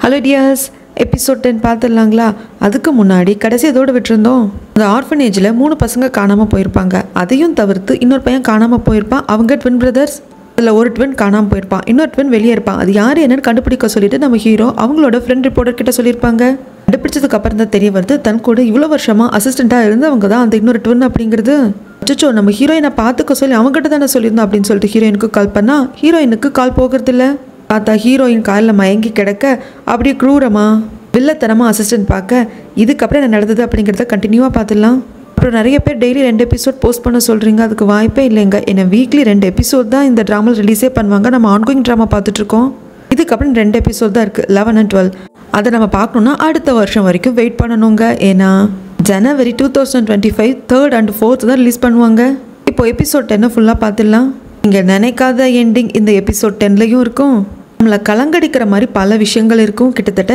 Hello tears, episode 10 பார்த்துடலாங்களா? அதுக்கு முன்னாடி கடைசி இதோடு விட்டுருந்தோம். அந்த ஆர்ஃபனேஜில் 3 பசங்க காணாமல் போயிருப்பாங்க. அதையும் தவிர்த்து இன்னொரு பையன் காணாமல் போயிருப்பான். அவங்க ட்வின் பிரதர்ஸ். அதில் ஒரு ட்வின் காணாமல் போயிருப்பான், இன்னொரு ட்வின் வெளியே இருப்பான். அது யார் என்னன்னு கண்டுபிடிக்க சொல்லிட்டு நம்ம ஹீரோ அவங்களோட ஃப்ரெண்ட் ரிப்போர்ட்டர் கிட்ட சொல்லியிருப்பாங்க. கண்டுபிடிச்சதுக்கு அப்புறம் தான் தெரிய வருது தன் கூட இவ்வளோ வருஷமாக அசிஸ்டண்ட்டாக இருந்தவங்க தான் அந்த இன்னொரு ட்வின் அப்படிங்கிறது. அச்சோ, நம்ம ஹீரோயினை பார்த்துக்க சொல்லி அவங்ககிட்ட தானே சொல்லியிருந்தோம் அப்படின்னு சொல்லிட்டு ஹீரோயினுக்கு கால் பண்ணால் ஹீரோயினுக்கு கால் போகிறதில்ல. பார்த்தா ஹீரோயின் காலில் மயங்கி கிடக்க அப்படியே க்ரூரமா வில்லத்தனமாக அசிஸ்டன்ட் பார்க்க. இதுக்கப்புறம் என்ன நடந்தது அப்படிங்கிறத கண்டினியூவாக பார்த்துடலாம். அப்புறம் நிறைய பேர் டெய்லி 2 எபிசோட் போஸ்ட் பண்ண சொல்கிறீங்க. அதுக்கு வாய்ப்பே இல்லைங்க. ஏன்னா வீக்லி 2 எபிசோட் தான் இந்த ட்ராமாவில் ரிலீஸே பண்ணுவாங்க. நம்ம ஆன்கோயிங் ட்ராமா பார்த்துட்ருக்கோம். இதுக்கப்புறம் 2 எபிசோட் தான் இருக்குது, 11 and 12. அதை நம்ம பார்க்கணுன்னா அடுத்த வருஷம் வரைக்கும் வெயிட் பண்ணணுங்க. ஏன்னா ஜனவரி 2025 3rd and 4th தான் ரிலீஸ் பண்ணுவாங்க. இப்போ எபிசோட் 10 ஃபுல்லாக பார்த்துடலாம். இங்கே நினைக்காத எண்டிங் இந்த எபிசோட் 10லையும் இருக்கும். நம்மளை கலங்கடிக்கிற மாதிரி பல விஷயங்கள் இருக்கும். கிட்டத்தட்ட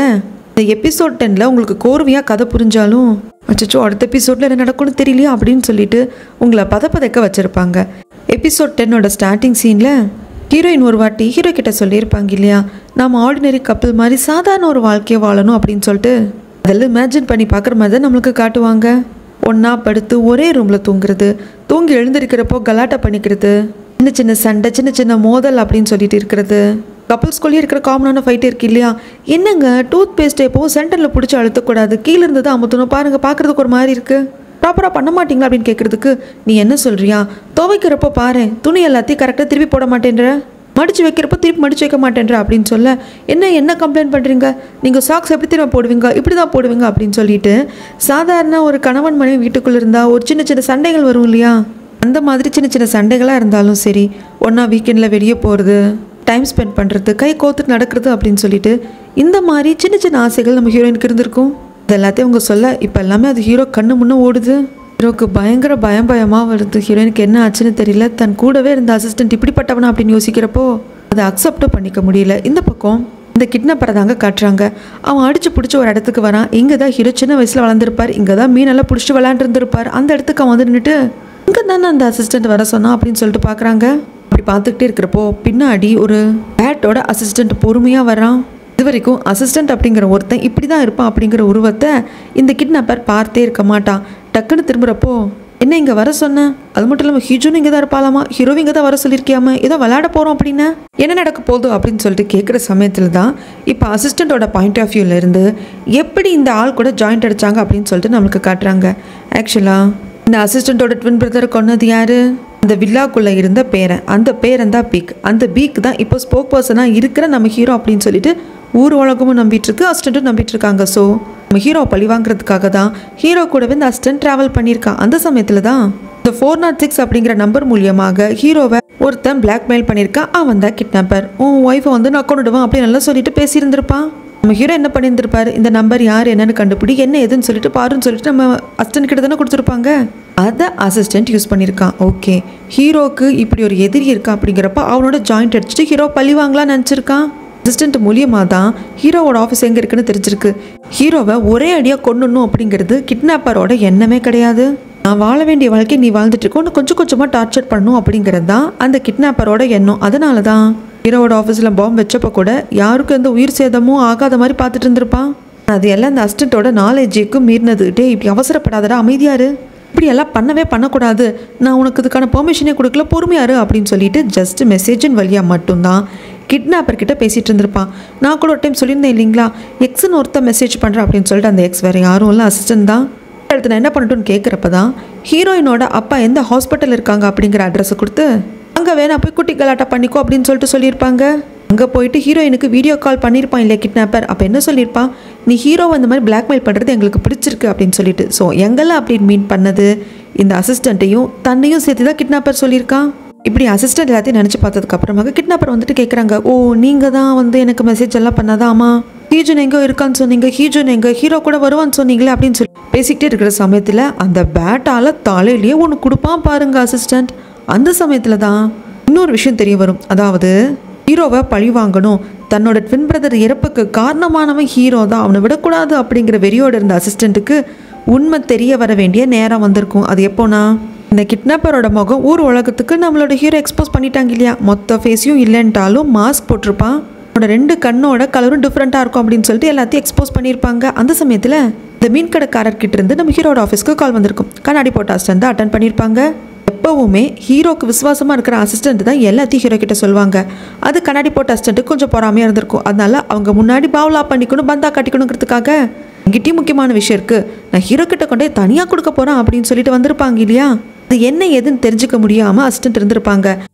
இந்த எபிசோட் 10ல் உங்களுக்கு கோர்வையாக கதை புரிஞ்சாலும் அச்சோ அடுத்த எபிசோடில் என்ன நடக்கும்னு தெரியலையா அப்படின்னு சொல்லிட்டு உங்களை பதப்பதைக்க வச்சுருப்பாங்க. எபிசோட் 10ஓட ஸ்டார்டிங் சீனில் ஹீரோயின் ஒரு வாட்டி ஹீரோ கிட்ட சொல்லியிருப்பாங்க இல்லையா, நாம் ஆர்டினரி கப்பல் மாதிரி சாதாரண ஒரு வாழ்க்கையை வாழணும் அப்படின்னு சொல்லிட்டு. அதெல்லாம் இமேஜின் பண்ணி பார்க்குற மாதிரி தான் நம்மளுக்கு காட்டுவாங்க. ஒன்றா படுத்து ஒரே ரூமில் தூங்குறது, தூங்கி எழுந்திருக்கிறப்போ கலாட்டா பண்ணிக்கிறது, சின்ன சின்ன சண்டை, சின்ன சின்ன மோதல் அப்படின்னு சொல்லிட்டு இருக்கிறது. கப்புள்ஸ்குள்ளேயே இருக்கிற காமனான ஃபைட் இருக்கு இல்லையா, என்னங்க டூத் பேஸ்ட் எப்போவும் சென்டரில் பிடிச்சி அழுத்தக்கூடாது, கீழே இருந்து தான் அமுத்தணும், பாருங்கள் பார்க்குறதுக்கு ஒரு மாதிரி இருக்குது, ப்ராப்பராக பண்ண மாட்டிங்களா அப்படின்னு கேட்குறதுக்கு நீ என்ன சொல்கிறியா, துவைக்கிறப்போ பாரு துணி எல்லாத்தையும் கரெக்டாக திருப்பி போட மாட்டேன்ற, மடித்து வைக்கிறப்போ திருப்பி மடித்து வைக்க மாட்டேன்ற அப்படின்னு சொல்ல, என்ன கம்ப்ளைண்ட் பண்ணுறீங்க, நீங்கள் சாக்ஸ் எப்படி திரும்ப போடுவீங்க, இப்படி தான் போடுவீங்க அப்படின்னு சொல்லிட்டு. சாதாரண ஒரு கணவன் மனைவி வீட்டுக்குள்ளே இருந்தால் ஒரு சின்ன சின்ன சண்டைகள் வரும் இல்லையா, அந்த மாதிரி சின்ன சின்ன சண்டைகளாக இருந்தாலும் சரி, ஒன்றா வீக்கெண்டில் வெளியே போகிறது, டைம் ஸ்பெண்ட் பண்ணுறது, கை கோத்துட்டு நடக்கிறது அப்படின்னு சொல்லிட்டு இந்த மாதிரி சின்ன சின்ன ஆசைகள் நம்ம ஹீரோயினுக்கு இருந்திருக்கும். இது எல்லாத்தையும் அவங்க சொல்ல இப்போ எல்லாமே அது ஹீரோ கண்ணு முன்னே ஓடுது. ஹீரோக்கு பயங்கர பயமாக வருது. ஹீரோயினுக்கு என்ன ஆச்சுன்னு தெரியல. தன் கூடவே இருந்த அசிஸ்டன்ட் இப்படிப்பட்டவனா அப்படின்னு யோசிக்கிறப்போ அதை அக்செப்டும் பண்ணிக்க முடியல. இந்த பக்கம் இந்த கிட்னாப்பரை தாங்க காட்டுறாங்க. அவன் அடிச்சு பிடிச்சி ஒரு இடத்துக்கு வரான். இங்கே தான் ஹீரோ சின்ன வயசில் வளர்ந்துருப்பார், இங்கே தான் மீனெல்லாம் பிடிச்சிட்டு விளையாண்டுருந்துருப்பார். அந்த இடத்துக்கு அவன் வந்து நின்றுட்டு இங்கே தானே அந்த அசிஸ்டன்ட் வர சொன்னான் அப்படின்னு சொல்லிட்டு பார்க்குறாங்க. அப்படி பார்த்துக்கிட்டே இருக்கிறப்போ பின்னாடி ஒரு பேட்டோட அசிஸ்டண்ட் பொறுமையாக வரான். இது வரைக்கும் அசிஸ்டண்ட் அப்படிங்கிற ஒருத்தன் இப்படி தான் இருப்பான் அப்படிங்கிற உருவத்தை இந்த கிட்னாப்பர் பார்த்தே இருக்க மாட்டான். டக்குன்னு திரும்புகிறப்போ என்ன இங்கே வர சொன்னேன், அது மட்டும் இல்லாமல் ஹீரோன்னு இங்கே தான் இருப்பாளாமா, ஹீரோ இங்கே தான் வர சொல்லியிருக்கியாமா, ஏதோ விளையாட போகிறோம் அப்படின்னா என்ன நடக்க போதும் அப்படின்னு சொல்லிட்டு கேட்குற சமயத்தில் தான் இப்போ அசிஸ்டண்ட்டோட பாயிண்ட் ஆஃப் வியூலேருந்து எப்படி இந்த ஆள் கூட ஜாயிண்ட் அடித்தாங்க அப்படின்னு சொல்லிட்டு நம்மளுக்கு காட்டுறாங்க. ஆக்சுவலாக இந்த அசிஸ்டண்ட்டோட ட்வின் பிரதர் கொன்னது யார், அந்த வில்லாக்குள்ளே இருந்த பேரன், அந்த பேரன் தான் பீக். அந்த பீக் தான் இப்போ ஸ்போக் பர்சனாக இருக்கிற நம்ம ஹீரோ அப்படின்னு சொல்லிட்டு ஊர் உலகமும் நம்பிட்டுருக்கு, அசிஸ்டண்ட்டும் நம்பிட்டு இருக்காங்க. ஸோ நம்ம ஹீரோ பழி வாங்குறதுக்காக தான் ஹீரோ கூடவே இந்த அசிஸ்டன்ட் ட்ராவல் பண்ணியிருக்கான். அந்த சமயத்தில் தான் இந்த 406 அப்படிங்கிற நம்பர் மூலியமாக ஹீரோவை ஒருத்தன் பிளாக்மெயில் பண்ணியிருக்கான். அவன் தான் கிட்னாப்பர். உன் ஒய்ஃபை வந்து நான் கொண்டுடுவான் அப்படின்னு நல்லா சொல்லிட்டு பேசியிருந்திருப்பான். நம்ம ஹீரோ என்ன பண்ணியிருந்திருப்பாரு, இந்த நம்பர் யார் என்னன்னு கண்டுபிடி, என்ன எதுன்னு சொல்லிட்டு பாருன்னு சொல்லிட்டு நம்ம அசிஸ்டன்ட் கிட்ட தானே கொடுத்துருப்பாங்க. அதை அசிஸ்டன்ட் யூஸ் பண்ணியிருக்கான். ஓகே, ஹீரோக்கு இப்படி ஒரு எதிரி இருக்கா அப்படிங்கிறப்ப அவனோட ஜாயிண்ட் அடிச்சுட்டு ஹீரோ பழி வாங்கலாம்னு நினச்சிருக்கான். அசிஸ்டன்ட் மூலியமாக தான் ஹீரோவோட ஆஃபீஸ் எங்கே இருக்குன்னு தெரிஞ்சிருக்கு. ஹீரோவை ஒரே அடியாக கொண்டுணும் அப்படிங்கிறது கிட்னாப்பரோட எண்ணமே கிடையாது. நான் வாழ வேண்டிய வாழ்க்கை நீ வாழ்ந்துட்டு இருக்கோன்னு கொஞ்சம் கொஞ்சமாக டார்ச்சர் பண்ணணும் அப்படிங்கிறது தான் அந்த கிட்னாப்பரோட எண்ணம். அதனால தான் ஹீரோவோட ஆஃபீஸில் பாம்பு வச்சப்போ கூட யாருக்கும் எந்த உயிர் சேதமும் ஆகாத மாதிரி பார்த்துட்டு இருந்திருப்பான். அது எல்லாம் அந்த அசிஸ்டண்ட்டோட நாலேஜுக்கு மீறினது. டே இப்படி அவசரப்படாதடா, அமைதியாரு, இப்படியெல்லாம் பண்ணக்கூடாது, நான் உனக்கு இதுக்கான பெர்மிஷனே கொடுக்கல, பொறுமையாரு அப்படின்னு சொல்லிட்டு ஜஸ்ட் மெசேஜின் வழியாக மட்டும்தான் கிட்னாப்பர் கிட்ட பேசிகிட்டு இருந்திருப்பான். நான் கூட ஒரு டைம் சொல்லியிருந்தேன் இல்லைங்களா, எக்ஸ்ன்னு ஒருத்தர் மெசேஜ் பண்ணுறேன் அப்படின்னு சொல்லிட்டு அந்த எக்ஸ் வேறு யாரும் இல்லை, அசிஸ்டன்ட் தான். அடுத்து நான் என்ன பண்ணட்டும்னு கேட்குறப்ப தான் ஹீரோயினோட அப்பா எந்த ஹாஸ்பிட்டல் இருக்காங்க அப்படிங்கிற அட்ரஸை கொடுத்து அங்கே வேணா போய் குட்டி கலாட்டா பண்ணிக்கோ அப்படின்னு சொல்லிட்டு சொல்லியிருப்பாங்க. அங்கே போயிட்டு ஹீரோயினுக்கு வீடியோ கால் பண்ணியிருப்பான் இல்லையா கிட்னாப்பர். அப்போ என்ன சொல்லியிருப்பான், நீ ஹீரோவை இந்த மாதிரி பிளாக்மெயில் பண்ணுறது எங்களுக்கு பிடிச்சிருக்கு அப்படின்னு சொல்லிட்டு. ஸோ எங்கெல்லாம் அப்படின்னு மீன் பண்ணது இந்த அசிஸ்டண்ட்டையும் தன்னையும் சேர்த்து தான் கிட்னாப்பர் சொல்லியிருக்கான். இப்படி அசிஸ்டன்ட் எல்லாத்தையும் நினச்சி பார்த்ததுக்கப்புறமாக கிட்னாப்பர் வந்துட்டு கேட்குறாங்க, ஓ நீங்கள் தான் வந்து எனக்கு மெசேஜ் எல்லாம் பண்ணாதாமா, ஹீஜன் எங்கே இருக்கான்னு சொன்னீங்க, ஹீஜன் எங்கே ஹீரோ கூட வருவான்னு சொன்னீங்களே அப்படின்னு சொல்லி பேசிக்கிட்டே இருக்கிற சமயத்தில் அந்த பேட்டால் தலையிலேயே ஒன்று கொடுப்பான் பாருங்க அசிஸ்டண்ட். அந்த சமயத்தில் தான் இன்னொரு விஷயம் தெரிய வரும். அதாவது ஹீரோவை பழி வாங்கணும், தன்னோட ட்வின் பிரதர் இறப்புக்கு காரணமானவன் ஹீரோ தான், அவனை விடக்கூடாது அப்படிங்கிற வெறியோடு இருந்த அசிஸ்டண்ட்டுக்கு உண்மை தெரிய வர வேண்டிய நேரம் வந்திருக்கும். அது எப்போனா இந்த கிட்னாப்பரோட முகம் ஊர் உலகத்துக்கு நம்மளோட ஹீரோ எக்ஸ்போஸ் பண்ணிட்டாங்க இல்லையா, மொத்த ஃபேஸையும் இல்லைன்ட்டாலும் மாஸ்க் போட்டிருப்பான். அவனோட 2 கண்ணோட கலரும் டிஃப்ரெண்ட்டாக இருக்கும் அப்படின்னு சொல்லிட்டு எல்லாத்தையும் எக்ஸ்போஸ் பண்ணியிருப்பாங்க. அந்த சமயத்தில் இந்த மீன் கடைக்காரர்கிட்ட இருந்து நம்ம ஹீரோட ஆஃபீஸ்க்கு கால் வந்திருக்கும். கண்ணாடி போட்ட அசிஸ்டன்ட் தான் அட்டன் பண்ணியிருப்பாங்க. எப்போவுமே ஹீரோக்கு விசுவாசமாக இருக்கிற அசிஸ்டன்ட் தான் எல்லாத்தையும் ஹீரோ கிட்ட சொல்லுவாங்க. அது கண்ணாடி போட்ட அசிஸ்டன்ட்டுக்கு கொஞ்சம் பொறாமையாக இருந்திருக்கும். அதனால அவங்க முன்னாடி பாவலா பண்ணிக்கணும், பந்தா கட்டிக்கணுங்கிறதுக்காக எங்கிட்டையும் முக்கியமான விஷயம் இருக்குது, நான் ஹீரோ கிட்ட கொண்டே தனியாக கொடுக்க போகிறேன் அப்படின்னு சொல்லிட்டு வந்திருப்பாங்க இல்லையா. அது என்ன ஏதுன்னு தெரிஞ்சுக்க முடியாமல் அசிஸ்டன்ட் இருந்திருப்பாங்க.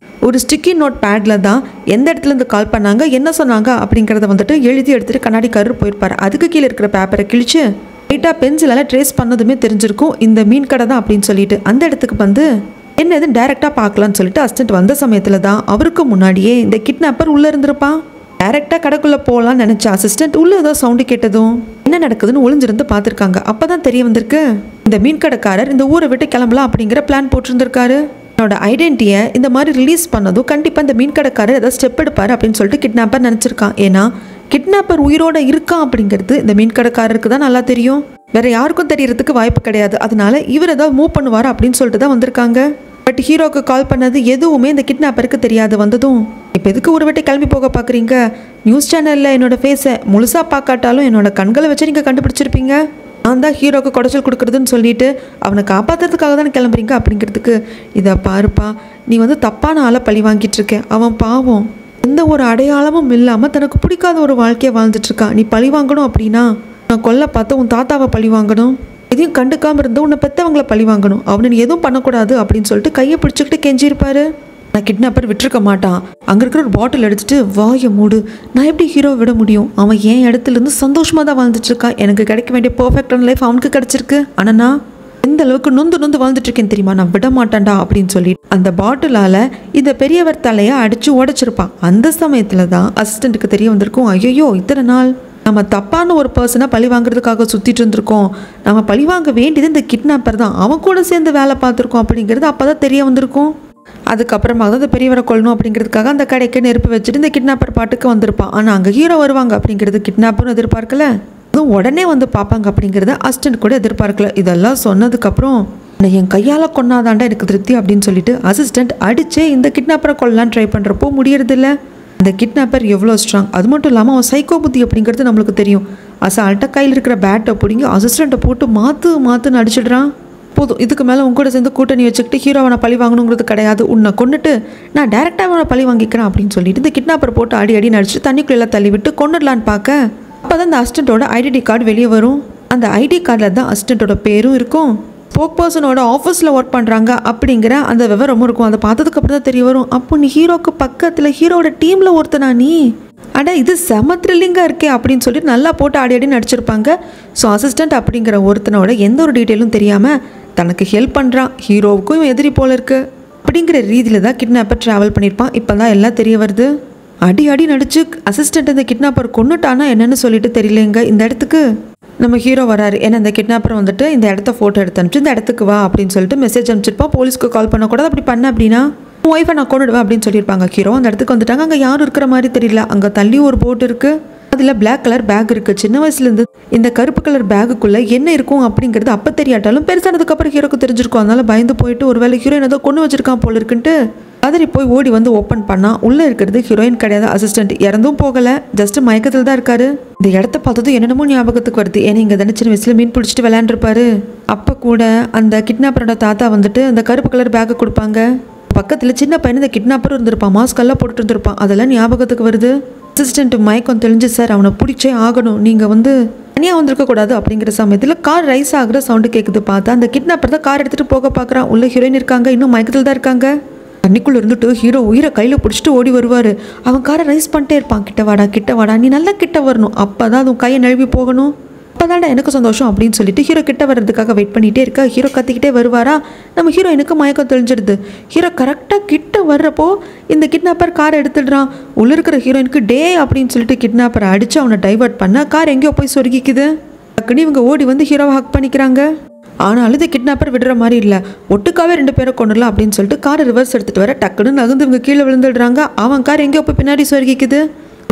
ஒரு ஸ்டிக்கி நோட் பேடில் தான் எந்த இடத்துலேருந்து கால் பண்ணாங்க, என்ன சொன்னாங்க அப்படிங்கிறத வந்துட்டு எழுதி எடுத்துகிட்டு கண்ணாடிக்காரர் போயிருப்பார். அதுக்கு கீழே இருக்கிற பேப்பரை கிழிச்சு லைட்டாக பென்சிலால் ட்ரேஸ் பண்ணதுமே தெரிஞ்சிருக்கும் இந்த மீன் கடை தான் அப்படின்னு சொல்லிட்டு. அந்த இடத்துக்கு வந்து என்ன எதுவும் டைரெக்டாக பார்க்கலான்னு சொல்லிட்டு அசிஸ்டன்ட் வந்த சமயத்தில் தான் அவருக்கு முன்னாடியே இந்த கிட்னாப்பர் உள்ளே இருந்திருப்பான். டைரெக்டாக கடைக்குள்ளே போகலான்னு நினச்ச அசிஸ்டன்ட் உள்ளே ஏதோ சவுண்டு கேட்டதும் என்ன நடக்குதுன்னு ஒளிஞ்சிருந்து பார்த்துருக்காங்க. அப்போ தான் தெரிய வந்திருக்கு இந்த மீன் கடைக்காரர் இந்த ஊரை விட்டு கிளம்பலாம் அப்படிங்கிற பிளான் போட்டிருந்திருக்காரு. என்னோட ஐடென்டிட்டியை இந்த மாதிரி ரிலீஸ் பண்ணதும் கண்டிப்பாக இந்த மீன் கடைக்காரர் ஏதாவது ஸ்டெப் எடுப்பார் அப்படின்னு சொல்லிட்டு கிட்னாப்பர் நினச்சிருக்கான். ஏன்னா கிட்னாப்பர் உயிரோட இருக்கான் அப்படிங்கிறது இந்த மீன் கடைக்காரருக்கு தான் நல்லா தெரியும். வேற யாருக்கும் தெரியறதுக்கு வாய்ப்பு கிடையாது. அதனால இவர் ஏதாவது மூவ் பண்ணுவார் அப்படின்னு சொல்லிட்டு தான் வந்திருக்காங்க. பட் ஹீரோக்கு கால் பண்ணது எதுவுமே இந்த கிட்னாப்பருக்கு தெரியாது. வந்ததும் இப்போ எதுக்கு ஒரு வாட்டி கிளம்பி போக பார்க்குறீங்க, நியூஸ் சேனலில் என்னோட ஃபேஸை முழுசாக பார்க்காட்டாலும் என்னோட கண்களை வச்சு நீங்கள் கண்டுபிடிச்சிருப்பீங்க, நான் தான் ஹீரோக்கு குடைச்சல் கொடுக்குறதுன்னு சொல்லிட்டு அவனை காப்பாற்றுறதுக்காக தானே கிளம்புறீங்க அப்படிங்கிறதுக்கு. இதை பாருப்பா, நீ வந்து தப்பான ஆளை பழி வாங்கிட்டு இருக்க. அவன் பாவம் எந்த ஒரு அடையாளமும் இல்லாமல் தனக்கு பிடிக்காத ஒரு வாழ்க்கையை வாழ்ந்துட்டு இருக்கான். நீ பழி வாங்கணும் அப்படின்னா நான் கொல்ல பார்த்து உன் தாத்தாவை பழி வாங்கணும், எதையும் கண்டுக்காமல் இருந்தால் உன்னை பெற்றவங்களை பழி வாங்கணும், அவனை நீ எதுவும் பண்ணக்கூடாது அப்படின்னு சொல்லிட்டு கையை பிடிச்சிக்கிட்டு கெஞ்சிருப்பாரு. நான் கிட்னாப்பர் விட்டுருக்க மாட்டான். அங்கே இருக்கிற ஒரு பாட்டில் எடுத்துட்டு வாயை மூடு, நான் எப்படி ஹீரோவை விட முடியும், அவன் என் இடத்துலேருந்து சந்தோஷமாக தான் வாழ்ந்துட்டு இருக்கான், எனக்கு கிடைக்க வேண்டிய பர்ஃபெக்டான லைஃப் அவனுக்கு கிடைச்சிருக்கு, ஆனால் நான் எந்த அளவுக்கு நொந்து வாழ்ந்துட்டு இருக்கேன் தெரியுமா, நான் விட மாட்டான்டா அப்படின்னு சொல்லி அந்த பாட்டிலால் இந்த பெரியவர் தலையை அடித்து உடைச்சிருப்பான். அந்த சமயத்தில் தான் அசிஸ்டண்ட்டுக்கு தெரிய வந்திருக்கும், ஐயோ இத்தனை நாள் நம்ம தப்பான ஒரு பர்சனை பழி வாங்குறதுக்காக சுற்றிட்டு இருந்திருக்கோம், நம்ம பழி வாங்க வேண்டியது இந்த கிட்னாப்பர் தான், அவன் கூட சேர்ந்து வேலை பார்த்துருக்கோம் அப்படிங்கிறது அப்போ தான் தெரிய வந்திருக்கும். அதுக்கப்புறமா தான் இந்த பெரியவரை கொள்ளணும் அப்படிங்கிறதுக்காக அந்த கடைக்கு நெருப்பு வச்சுட்டு இந்த கிட்னாப்பர் பாட்டுக்கு வந்திருப்பான். ஆனால் அங்கே ஹீரோ வருவாங்க அப்படிங்கிறது கிட்னாப்பரும் எதிர்பார்க்கல, அதுவும் உடனே வந்து பார்ப்பாங்க அப்படிங்கிறத அசிஸ்டன்ட் கூட எதிர்பார்க்கல. இதெல்லாம் சொன்னதுக்கப்புறம் நான் என் கையால் கொன்னாதாண்டா எனக்கு திருப்தி அப்படின்னு சொல்லிட்டு அசிஸ்டன்ட் அடிச்சே இந்த கிட்னாப்பரை கொள்ளலான்னு ட்ரை பண்ணுறப்போ முடியறதில்ல. இந்த கிட்னாப்பர் எவ்வளோ ஸ்ட்ராங், அது மட்டும் இல்லாமல் அவன் சைக்கோ புத்தி அப்படிங்கிறது நம்மளுக்கு தெரியும். அசால்ட்டாக கையில் இருக்கிற பேட்டை பிடிங்கி அசிஸ்டண்ட்டை போட்டு மாற்றுன்னு அடிச்சிடுறான். போதும், இதுக்கு மேலே உங்க கூட சேர்ந்து கூட்டணி வச்சுக்கிட்டு ஹீரோவனை பழி வாங்கணுங்கிறது கிடையாது, உன்னை கொண்டுட்டு நான் டேரெக்டாக அவனை பழி வாங்கிக்கிறேன் அப்படின்னு சொல்லிட்டு இந்த கிட்னாப்பர் போட்டு அடி நடிச்சு தண்ணிக்குள்ளெல்லாம் தள்ளி விட்டு கொண்டுடலான்னு பார்க்க அப்போ தான் இந்த அசிஸ்டண்ட்டோட ஐடென்டி கார்டு வெளியே வரும். அந்த ஐடி கார்டில் தான் அசிஸ்டண்ட்டோட பேரும் இருக்கும், ஸ்போக் பர்சனோட ஆஃபீஸில் ஒர்க் பண்ணுறாங்க அப்படிங்கிற அந்த விவரமும் இருக்கும். அதை பார்த்ததுக்கு அப்புறம் தான் தெரிய வரும், அப்போ நீ ஹீரோக்கு பக்கத்தில் ஹீரோட டீமில் ஒருத்தனா நீ, அட இது செம த்ரில்லிங்காக இருக்கே அப்படின்னு சொல்லிட்டு நல்லா போட்டு அடி நடிச்சிருப்பாங்க. ஸோ அசிஸ்டண்ட் அப்படிங்கிற ஒருத்தனோட எந்த ஒரு டீட்டெயிலும் தெரியாமல் தனக்கு ஹெல்ப் பண்ணுறான், ஹீரோவுக்கும் எதிரி போல இருக்கு அப்படிங்கிற ரீதியில் தான் கிட்னாப்பர் ட்ராவல் பண்ணியிருப்பான். இப்போ தான் எல்லாம் தெரிய வருது. அடி நடிச்சு அசிஸ்டண்ட் இந்த கிட்னாப்பர் கொண்டுட்டானா என்னன்னு சொல்லிட்டு தெரியலேங்க. இந்த இடத்துக்கு நம்ம ஹீரோ வராரு. ஏன்னா இந்த கிட்னாப்பர் வந்துட்டு இந்த இடத்த ஃபோட்டோ எடுத்து அனுப்பிச்சு இந்த இடத்துக்கு வா அப்படின்னு சொல்லிட்டு மெசேஜ் அனுப்பிச்சிருப்பான். போலீஸ்க்கு கால் பண்ணக்கூடாது, அப்படி பண்ண அப்படின்னா ஒய்ஃபை நான் கொண்டுடுவேன் அப்படின்னு சொல்லியிருப்பாங்க. ஹீரோ அந்த இடத்துக்கு வந்துட்டாங்க. அங்கே யாரும் இருக்கிற மாதிரி தெரியல. அங்கே தள்ளி ஒரு போட் இருக்குது, அதில் பிளாக் கலர் பேக் இருக்குது. சின்ன வயசுலேருந்து இந்த கருப்பு கலர் பேக்குள்ளே என்ன இருக்கும் அப்படிங்கிறது அப்போ தெரியாட்டாலும் பெருசானதுக்கப்புறம் ஹீரோக்கு தெரிஞ்சிருக்கும். அதனால பயந்து போயிட்டு ஒருவேளை ஹீரோயின் ஏதோ கொண்டு வச்சிருக்கான் போல இருக்குன்ட்டு அதரி போய் ஓடி வந்து ஓப்பன் பண்ணா உள்ளே இருக்கிறது ஹீரோயின் கிடையாது, அசிஸ்டன்ட். இறந்தும் போகலை, ஜஸ்ட் மயக்கத்தில் தான் இருக்காரு. இந்த இடத்த பார்த்ததும் என்னென்னமோ ஞாபகத்துக்கு வருது. ஏன்னா இங்கே தானே சின்ன வயசுல மீன் பிடிச்சிட்டு விளையாண்டுருப்பாரு. அப்போ கூட அந்த கிட்னாப்பரோட தாத்தா வந்துட்டு அந்த கருப்பு கலர் பேக்கை கொடுப்பாங்க. பக்கத்தில் சின்ன பையன் இந்த கிட்னாப்பரும் இருந்திருப்பான், மாஸ்க் எல்லாம் போட்டுட்டு இருந்திருப்பான். அதெல்லாம் ஞாபகத்துக்கு வருது. அசிஸ்டன்ட் மயக்கம் தெளிஞ்சு, சார் அவனை பிடிச்சே ஆகணும், நீங்கள் வந்து தனியாக வந்திருக்கக்கூடாது அப்படிங்கிற சமயத்தில் கார் ரைஸ் ஆகிற சவுண்டு கேட்குது. பார்த்தா அந்த கிட்னாப்பர் தான் கார் எடுத்துகிட்டு போக பார்க்குறான். உள்ள ஹீரோயின் இருக்காங்க, இன்னும் மயக்கத்தில் தான் இருக்காங்க. தண்ணிக்குள்ளே இருந்துட்டு ஹீரோ உயிரை கையில் பிடிச்சிட்டு ஓடி வருவார். அவன் காரை ரைஸ் பண்ணிட்டே இருப்பான், கிட்ட வாடா நீ நல்லா கிட்ட வரணும், அப்போ தான் அது கையை நழுவி போகணும், அப்போ தான்டா எனக்கு சந்தோஷம் அப்படின்னு சொல்லிட்டு ஹீரோ கிட்ட வர்றதுக்காக வெயிட் பண்ணிகிட்டே இருக்கா. ஹீரோ கத்திக்கிட்டே வருவாரா. நம்ம ஹீரோயினுக்கு மயக்கம் தெளிஞ்சிடுது. ஹீரோ கரெக்டாக கிட்ட வர்றப்போ இந்த கிட்னாப்பர் காரை எடுத்துடுறான். உள்ள இருக்கிற ஹீரோயினுக்கு டே அப்படின்னு சொல்லிட்டு கிட்னாப்பரை அடித்து அவனை டைவர்ட் பண்ண கார் எங்கேயோ போய் சொருகிக்குது. டக்குன்னு இவங்க ஓடி வந்து ஹீரோவை ஹக் பண்ணிக்கிறாங்க. ஆனாலும் இந்த கிட்னாப்பர் விடுற மாதிரி இல்லை, ஒட்டுக்காவே 2 பேரை கொண்டுடலாம் அப்படின்னு சொல்லிட்டு காரை ரிவர்ஸ் எடுத்துகிட்டு வர டக்குன்னு நகர்ந்து இவங்க கீழே விழுந்துடுறாங்க. அவன் கார் எங்கேயோ போய் பின்னாடி சொருகிக்குது.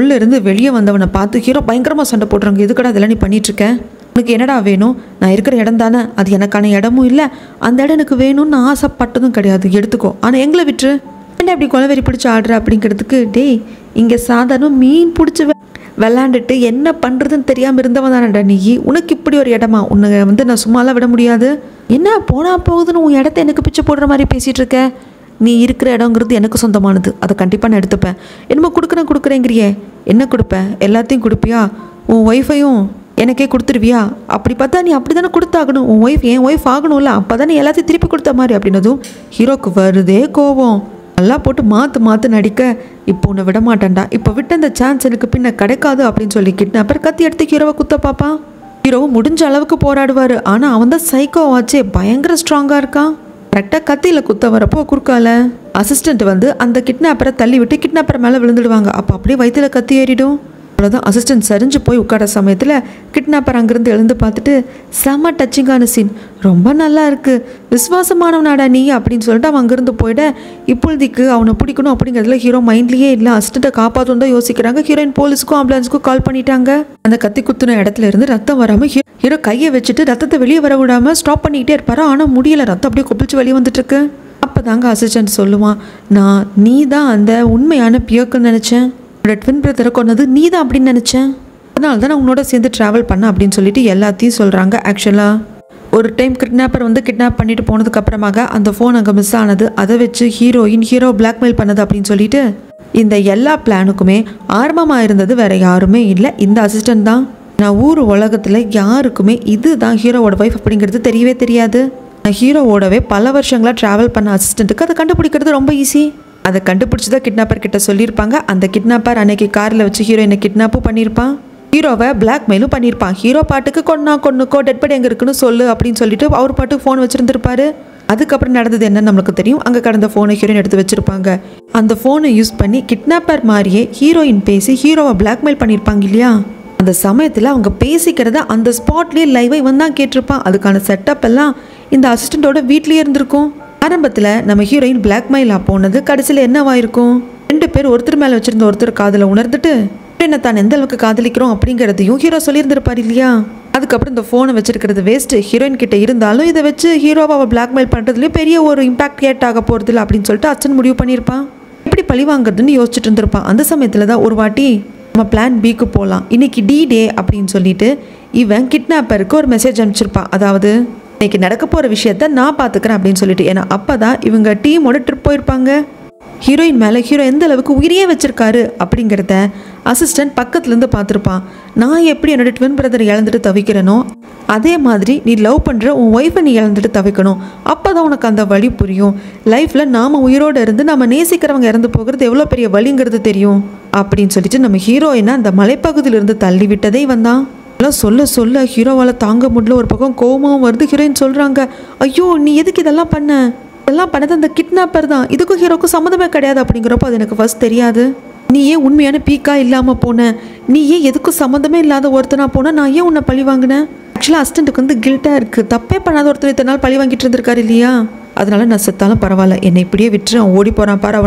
உள்ளே இருந்து வெளியே வந்தவனை பார்த்து ஹீரோ பயங்கரமாக சண்டை போடுறாங்க. எதுக்கடா அதெல்லாம் நீ பண்ணிகிட்ருக்கேன், உனக்கு என்னடா வேணும், நான் இருக்கிற இடம் தானே, அது எனக்கான இடமும் இல்லை, அந்த இடம் எனக்கு வேணும்னு நான் ஆசைப்பட்டதும் கிடையாது, எடுத்துக்கோ, ஆனால் எங்களை விட்டுரு, ஏன்டா இப்படி கொலவெறி பிடிச்சி ஆடுற அப்படிங்கிறதுக்கு, டேய் இங்கே சாதாரண மீன் பிடிச்சி விளாண்டுட்டு என்ன பண்ணுறதுன்னு தெரியாமல் இருந்தவன் தானடா நீ. உனக்கு இப்படி ஒரு இடமா? உன்னை வந்து நான் சும்மாலாம் விட முடியாது. என்ன போனால் போகுதுன்னு உன் இடத்த எனக்கு பிச்சை போடுற மாதிரி பேசிகிட்டு இருக்க. நீ இருக்கிற இடங்கிறது எனக்கு சொந்தமானது, அதை கண்டிப்பாக நான் எடுத்துப்பேன். என்னமோ கொடுக்குறேங்கிறியே, என்ன கொடுப்பேன்? எல்லாத்தையும் கொடுப்பியா? உன் ஒய்ஃபையும் எனக்கே கொடுத்துருவியா? அப்படி பார்த்தா நீ அப்படி தானே கொடுத்தாகணும். உன் ஒய்ஃப் என் ஒய்ஃப் ஆகணும்ல, அப்போ தானே எல்லாத்தையும் திருப்பி கொடுத்த மாதிரி அப்படின்னதும் ஹீரோக்கு வருதே கோபம். நல்லா போட்டு மாற்று நடிக்க, இப்போ உன்னை விட மாட்டேன்டா, இப்போ விட்ட அந்த சான்ஸ் எனக்கு பின்ன கிடைக்காது அப்படின்னு சொல்லி கிட்னாப்பர் கத்தி எடுத்து ஹீரோவை குத்த பார்ப்பான். ஹீரோவும் முடிஞ்ச அளவுக்கு போராடுவார். ஆனால் அவன் தான் சைக்கோவாச்சே, பயங்கர ஸ்ட்ராங்காக இருக்கான். கரெக்டாக கத்தியில் குத்த வரப்போ குறுக்கால அசிஸ்டண்ட் வந்து அந்த கிட்னாப்பரை தள்ளி விட்டு கிட்னாப்பர் மேலே விழுந்துடுவாங்க. அப்போ அப்படியே வயிற்றுல கத்தி ஏறிடும். அவ்வளோதான், அசிஸ்டன்ட் சரிஞ்சு போய் உட்கார சமயத்தில் கிட்னாப்பர் அங்கேருந்து எழுந்து பார்த்துட்டு, செம்ம டச்சிங்கான சீன், ரொம்ப நல்லா இருக்குது, விசுவாசமானவனாடா நீ அப்படின்னு சொல்லிட்டு அவன் அங்கேருந்து போயிட. இப்பொழுதுக்கு அவனை பிடிக்கணும் அப்படிங்கிறதுல ஹீரோ மைண்ட்லேயே இல்லை. அசிஸ்டண்ட்டை காப்பாற்றணும் தான் யோசிக்கிறாங்க. ஹீரோயின் போலீஸுக்கும் ஆம்புலன்ஸுக்கும் கால் பண்ணிட்டாங்க. அந்த கத்தி குத்துன இடத்துல இருந்து ரத்தம் வராமல் ஹீரோ கையை வச்சுட்டு ரத்தத்தை வெளியே வர விடாமல் ஸ்டாப் பண்ணிக்கிட்டே இருப்பாரு. ஆனால் முடியலை, ரத்தம் அப்படியே கொப்பிச்சு வெளியே வந்துட்டுருக்கு. அப்போ தாங்க அசிஸ்டன்ட் சொல்லுவான், நீ தான் அந்த உண்மையான பியோக்குன்னு நினச்சேன், ட்வின் பிரதரை கொண்டது நீ தான் அப்படின்னு நினச்சேன், அதனால தான் நான் உன்னோட சேர்ந்து ட்ராவல் பண்ண அப்படின்னு சொல்லிட்டு எல்லாத்தையும் சொல்கிறாங்க. ஆக்சுவலாக ஒரு டைம் கிட்னாப்பர் வந்து கிட்னாப் பண்ணிட்டு போனதுக்கு அப்புறமாக அந்த ஃபோன் அங்கே மிஸ் ஆனது, அதை வச்சு ஹீரோ பிளாக்மெயில் பண்ணது அப்படின்னு சொல்லிட்டு இந்த எல்லா பிளானுக்குமே ஆரம்பமாக இருந்தது வேற யாருமே இல்லை, இந்த அசிஸ்டன்ட் தான். நான் ஊர் உலகத்தில் யாருக்குமே இது தான் ஹீரோவோட ஒய்ஃப் அப்படிங்கிறது தெரியவே தெரியாது. நான் ஹீரோவோடவே பல வருஷங்களாக ட்ராவல் பண்ண அசிஸ்டண்ட்டுக்கு அதை கண்டுபிடிக்கிறது ரொம்ப ஈஸி. அதை கண்டுபிடிச்சி தான் கிட்னாப்பர் கிட்ட சொல்லியிருப்பாங்க. அந்த கிட்னாப்பர் அன்னைக்கு காரில் வச்சு ஹீரோயினை கிட்னாப்பும் பண்ணியிருப்பான், ஹீரோவை பிளாக்மெயிலும் பண்ணியிருப்பான். ஹீரோ பாட்டுக்கு கொன்னுக்கோ டெட் பாடி எங்கே இருக்குன்னு சொல்லு அப்படின்னு சொல்லிட்டு அவர் பாட்டுக்கு ஃபோன் வச்சுருந்துருப்பாரு. அதுக்கப்புறம் நடந்தது என்னன்னு நம்மளுக்கு தெரியும். அங்கே கடந்த ஃபோனை ஹீரோயின் எடுத்து வச்சுருப்பாங்க. அந்த ஃபோனை யூஸ் பண்ணி கிட்னாப்பர் மாதிரியே ஹீரோயின் பேசி ஹீரோவை பிளாக்மெயில் பண்ணியிருப்பாங்க இல்லையா. அந்த சமயத்தில் அவங்க பேசிக்கிறத அந்த ஸ்பாட்லேயே லைவாக இவன் தான் கேட்டிருப்பான். அதுக்கான செட்டப் எல்லாம் இந்த அசிஸ்டண்ட்டோட வீட்லேயே இருந்திருக்கும். ஆரம்பத்தில் நம்ம ஹீரோயின் பிளாக்மெயிலாக போனது கடைசியில் என்னவாயிருக்கும், 2 பேர் ஒருத்தர் மேலே வச்சுருந்த ஒருத்தர் காதலை உணர்ந்துட்டு என்ன தான் எந்த அளவுக்கு காதலிக்கிறோம் அப்படிங்கிறதையும் ஹீரோ சொல்லியிருந்திருப்பார் இல்லையா. அதுக்கப்புறம் இந்த ஃபோனை வச்சிருக்கிறது வேஸ்ட்டு, ஹீரோயின் கிட்ட இருந்தாலும் இதை வச்சு ஹீரோவை அவள் பிளாக்மெயில் பண்ணுறதுலேயும் பெரிய ஒரு இம்பாக்ட் கிரியேட் ஆக போகிறதில்ல அப்படின்னு சொல்லிட்டு அச்சன் முடிவு பண்ணியிருப்பான். எப்படி பழி வாங்குறதுன்னு யோசிச்சுட்டு இருந்திருப்பான். அந்த சமயத்தில் தான் ஒரு வாட்டி நம்ம பிளான் பிக்கு போகலாம், இன்னைக்கு D-Day அப்படின்னு சொல்லிட்டு இவன் கிட்னாப்பருக்கு ஒரு மெசேஜ் அனுப்பிச்சிருப்பான். அதாவது இன்னைக்கு நடக்க போகிற விஷயத்த நான் பார்த்துக்கிறேன் அப்படின்னு சொல்லிட்டு. ஏன்னா அப்போ தான் இவங்க டீமோட ட்ரிப் போயிருப்பாங்க. ஹீரோயின் மேலே ஹீரோ எந்த அளவுக்கு உயிரியே வச்சிருக்காரு அப்படிங்கிறத அசிஸ்டன்ட் பக்கத்துலேருந்து பார்த்துருப்பான். நான் எப்படி என்னோட ட்வின் பிரதர் இழந்துட்டு தவிக்கிறேனோ அதே மாதிரி நீ லவ் பண்ணுற உன் ஒய்ஃபை நீ இழந்துட்டு தவிக்கணும், அப்போ தான் உனக்கு அந்த வலி புரியும். லைஃப்பில் நாம் உயிரோடு இருந்து நம்ம நேசிக்கிறவங்க இறந்து போகிறது எவ்வளோ பெரிய வலிங்கிறது தெரியும் அப்படின்னு சொல்லிட்டு நம்ம ஹீரோயினை அந்த மலைப்பகுதியிலிருந்து தள்ளி விட்டதே இவன் தான். எல்லாம் சொல்ல ஹீரோவால் தாங்க முடியல. ஒரு பக்கம் கோபமும் வருது. ஹீரோயின் சொல்கிறாங்க, ஐயோ நீ எதுக்கு இதெல்லாம் பண்ண, இதெல்லாம் பண்ணது அந்த கிட்னாப்பர் தான், இதுக்கும் ஹீரோக்கும் சம்மந்தமே கிடையாது அப்படிங்கிறப்போ அது எனக்கு ஃபர்ஸ்ட் தெரியாது. நீ ஏன் உண்மையான பீக்காக இல்லாமல் போன, நீ ஏன் எதுக்கும் சம்மந்தமே இல்லாத ஒருத்தனா போன, நான் ஏன் உன்னை பழி வாங்கினேன். ஆக்சுவலாக அசிஸ்டண்ட்டுக்கு வந்து கில்ட்டாக இருக்குது, தப்பே பண்ணாத ஒருத்தர் இத்தனை நாள் பழி வாங்கிட்டு இருந்திருக்காரு இல்லையா. அதனால நான் செத்தாலும் பரவாயில்ல, என்னை இப்படியே விட்டுரு, அவன் ஓடி போகிறான் பாரு,